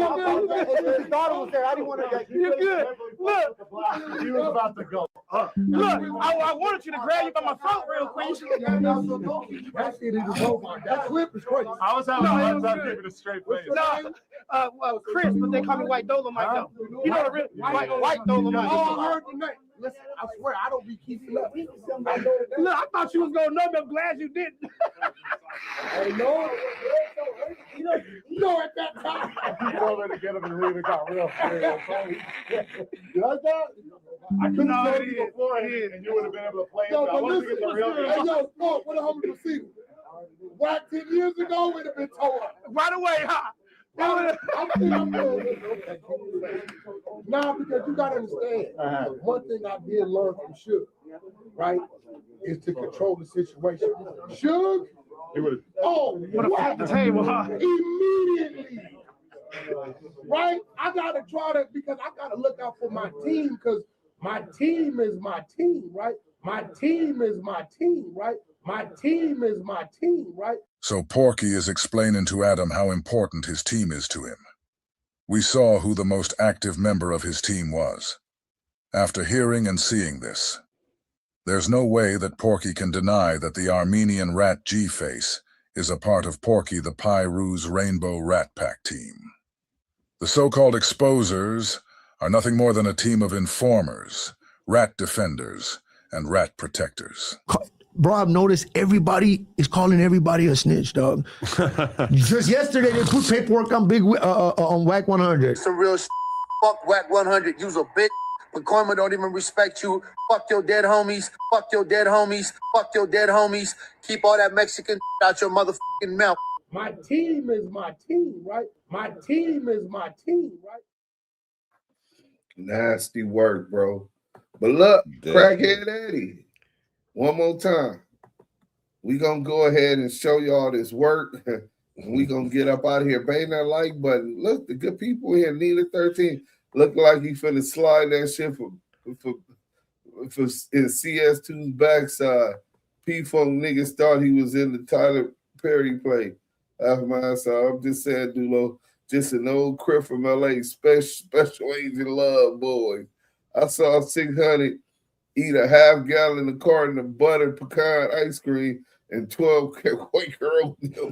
his daughter was there. I didn't want to get You good. Look. He was about to go up. Look, I wanted you to grab you by my throat real quick. That shit is over. That clip is crazy. I was having a hard time giving a straight face. No, Chris, but they call me White Dolomite though. You know the real White Dolomite. Oh, I heard the name. Listen, I swear I don't be keeping up. Look, I thought you was gonna know me. I'm glad you didn't. Hey, no. You know, at that time. You already get him and leave it got real. You like that? I couldn't tell you before, and you would have been able to play it. Yo, I but wanted to listen, get the real. hey, yo, Sport, what a humble receiver. Whack 10 years ago, would have been tore up. Right away, huh? I'm Nah, because you gotta understand. One thing I did learn from Suge, right, is to control the situation. Suge, would have flipped the table, huh? Immediately. Right? I gotta try to, because I gotta look out for my team, because my team is my team, right? My team is my team, right? My team is my team, right? So Porky is explaining to Adam how important his team is to him. We saw who the most active member of his team was. After hearing and seeing this, there's no way that Porky can deny that the Armenian rat G-Face is a part of Porky the Pyru's Rainbow Rat Pack team. The so-called exposers are nothing more than a team of informers, rat defenders, and rat protectors. Bro, I've noticed everybody is calling everybody a snitch, dog. Just yesterday, they put paperwork on on Whack 100. Some real shit. Fuck Whack 100. You's a bitch. McCormick don't even respect you. Fuck your dead homies. Fuck your dead homies. Fuck your dead homies. Keep all that Mexican out your motherfucking mouth. My team is my team, right? My team is my team, right? Nasty work, bro. But look, Crackhead Eddie. One more time. We gonna go ahead and show y'all this work. We gonna get up out of here. Bang that like button. Look, the good people here. Nina 13 look like he finna slide that shit for in CS2's backside. P-Funk niggas thought he was in the Tyler Perry play. After my side, I'm just saying, Dulo, just an old Crip from LA, special agent love boy. I saw 600 eat a half-gallon of carton of buttered pecan ice cream and 12 Quaker oatmeal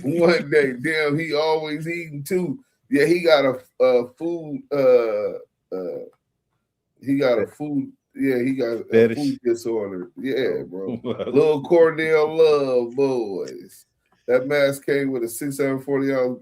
one day. Damn, he always eating too. Yeah, he got a food. He got a food disorder. Yeah, bro. Little Cornell love boys. That mask came with a 640-ounce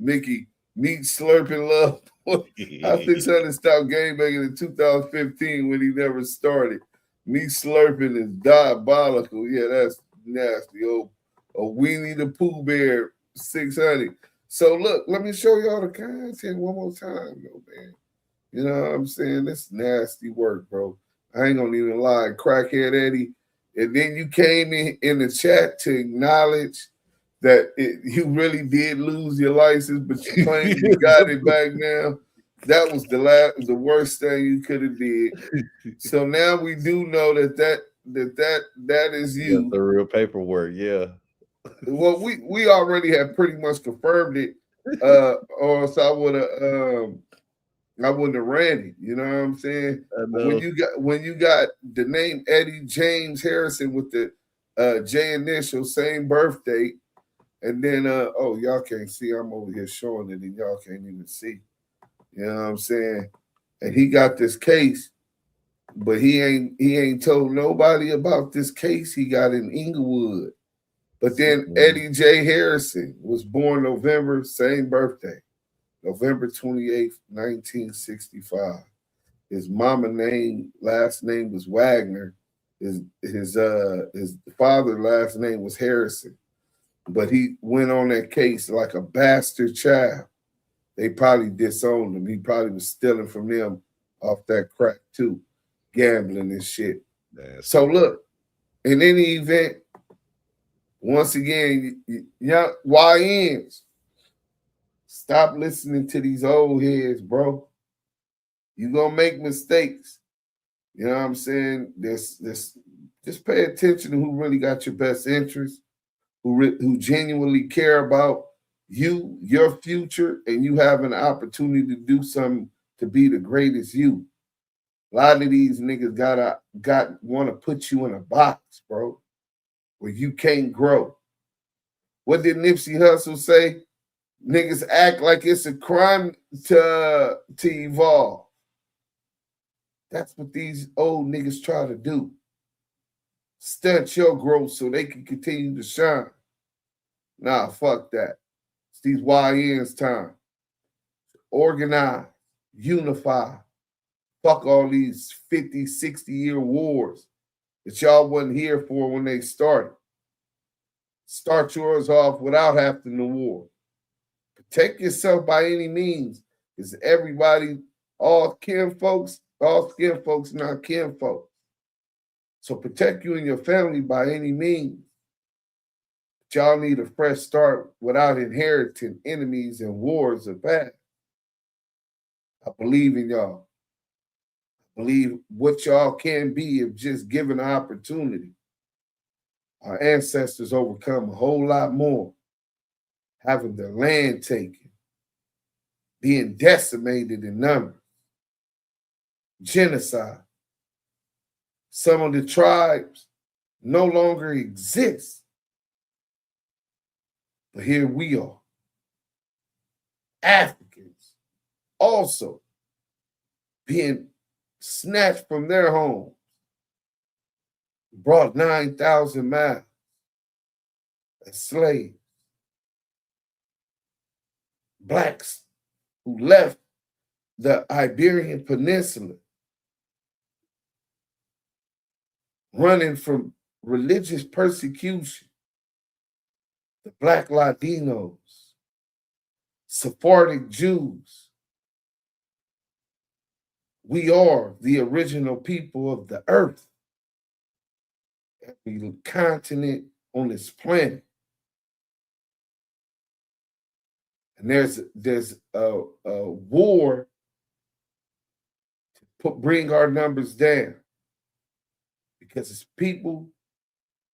Mickey meat slurping love. I 600 stopped game making in 2015 when he never started. Me slurping is diabolical. Yeah, that's nasty. Oh, a Weenie the Pooh Bear 600. So look, let me show y'all the content one more time, though, man. You know what I'm saying? This nasty work, bro. I ain't gonna even lie, crackhead Eddie. And then you came in the chat to acknowledge that you really did lose your license, but you claim you got it back now. That was the worst thing you could have did. So now we do know that is you. That's the real paperwork, yeah. Well, we already have pretty much confirmed it, or else I wouldn't have ran it. You know what I'm saying? When you got the name Eddie James Harrison with the J initial, same birthday, and then oh, y'all can't see. I'm over here showing it, and y'all can't even see. You know what I'm saying? And he got this case, but he ain't told nobody about this case he got in Inglewood. But then Eddie J. Harrison was born November, same birthday, November 28th, 1965. His last name was Wagner. His father's last name was Harrison. But he went on that case like a bastard child. They probably disowned him. He probably was stealing from them off that crack too, gambling and shit. So look, in any event, once again, young YNs, stop listening to these old heads, bro. You're gonna make mistakes. You know what I'm saying? Just pay attention to who really got your best interest, who genuinely care about you, your future, and you have an opportunity to do something to be the greatest you. A lot of these niggas want to put you in a box, bro, where you can't grow. What did Nipsey Hussle say? Niggas act like it's a crime to evolve. That's what these old niggas try to do. Stunt your growth so they can continue to shine. Nah, fuck that. It's these YNs' time. Organize, unify. Fuck all these 50, 60-year wars that y'all wasn't here for when they started. Start yours off without having the war. Protect yourself by any means, because everybody, all skin folks, not kin folks. So protect you and your family by any means. But y'all need a fresh start without inheriting enemies and wars of past. I believe in y'all. I believe what y'all can be if just given an opportunity. Our ancestors overcome a whole lot more, having their land taken, being decimated in numbers, genocide. Some of the tribes no longer exist. But here we are. Africans also being snatched from their homes, brought 9,000 miles as slaves. Blacks who left the Iberian Peninsula running from religious persecution. The Black Latinos, Sephardic Jews. We are the original people of the earth, every continent on this planet. And there's a war to bring our numbers down, because it's people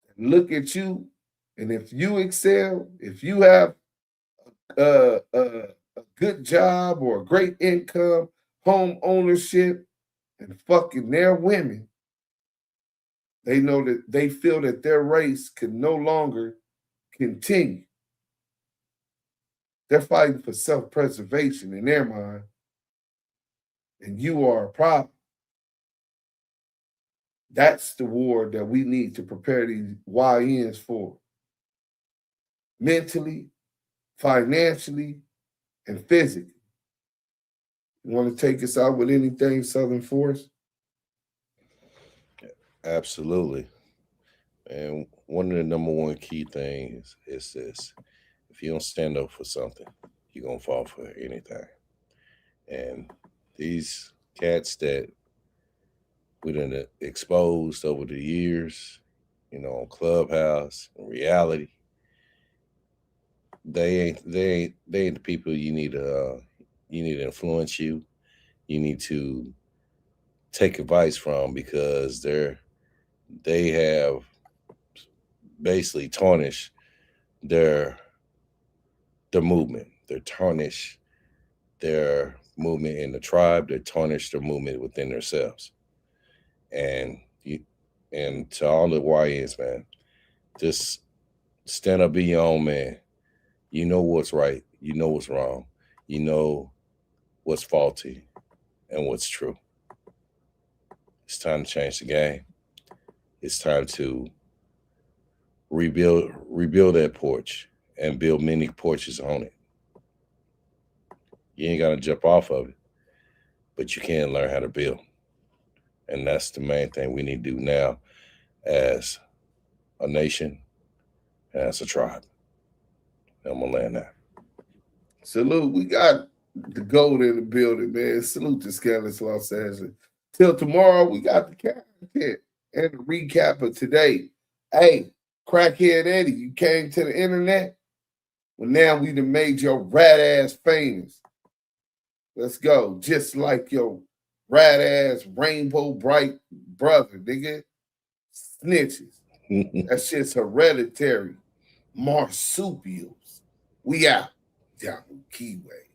that look at you, and if you excel, if you have a good job or a great income, home ownership, and fucking their women, they know that they feel that their race can no longer continue. They're fighting for self-preservation in their mind, and you are a problem. That's the war that we need to prepare these YNs for. mentally, financially, and physically. You want to take us out with anything, Southern Force? Absolutely. And one of the number one key things is this. If you don't stand up for something, you're going to fall for anything. And these cats that we done exposed over the years, you know, on Clubhouse, in reality, they ain't the people you need to influence you. You need to take advice from, because they have basically tarnished their movement. They're tarnished their movement in the tribe. They tarnished their movement within themselves. And to all the YNs, man, just stand up, be your own man. You know what's right. You know what's wrong. You know what's faulty and what's true. It's time to change the game. It's time to rebuild that porch and build many porches on it. You ain't got to jump off of it, but you can learn how to build. And that's the main thing we need to do now as a nation, as a tribe. I'm going to land that. Salute. We got the gold in the building, man. Salute to Scandalous Los Angeles. Till tomorrow, we got the content and the recap of today. Hey, Crackhead Eddie, you came to the internet? Well, now we done made your rat ass famous. Let's go. Just like your rat ass rainbow bright brother, nigga. Snitches. That shit's hereditary. Marsupials. We out. Damu, Kiwe.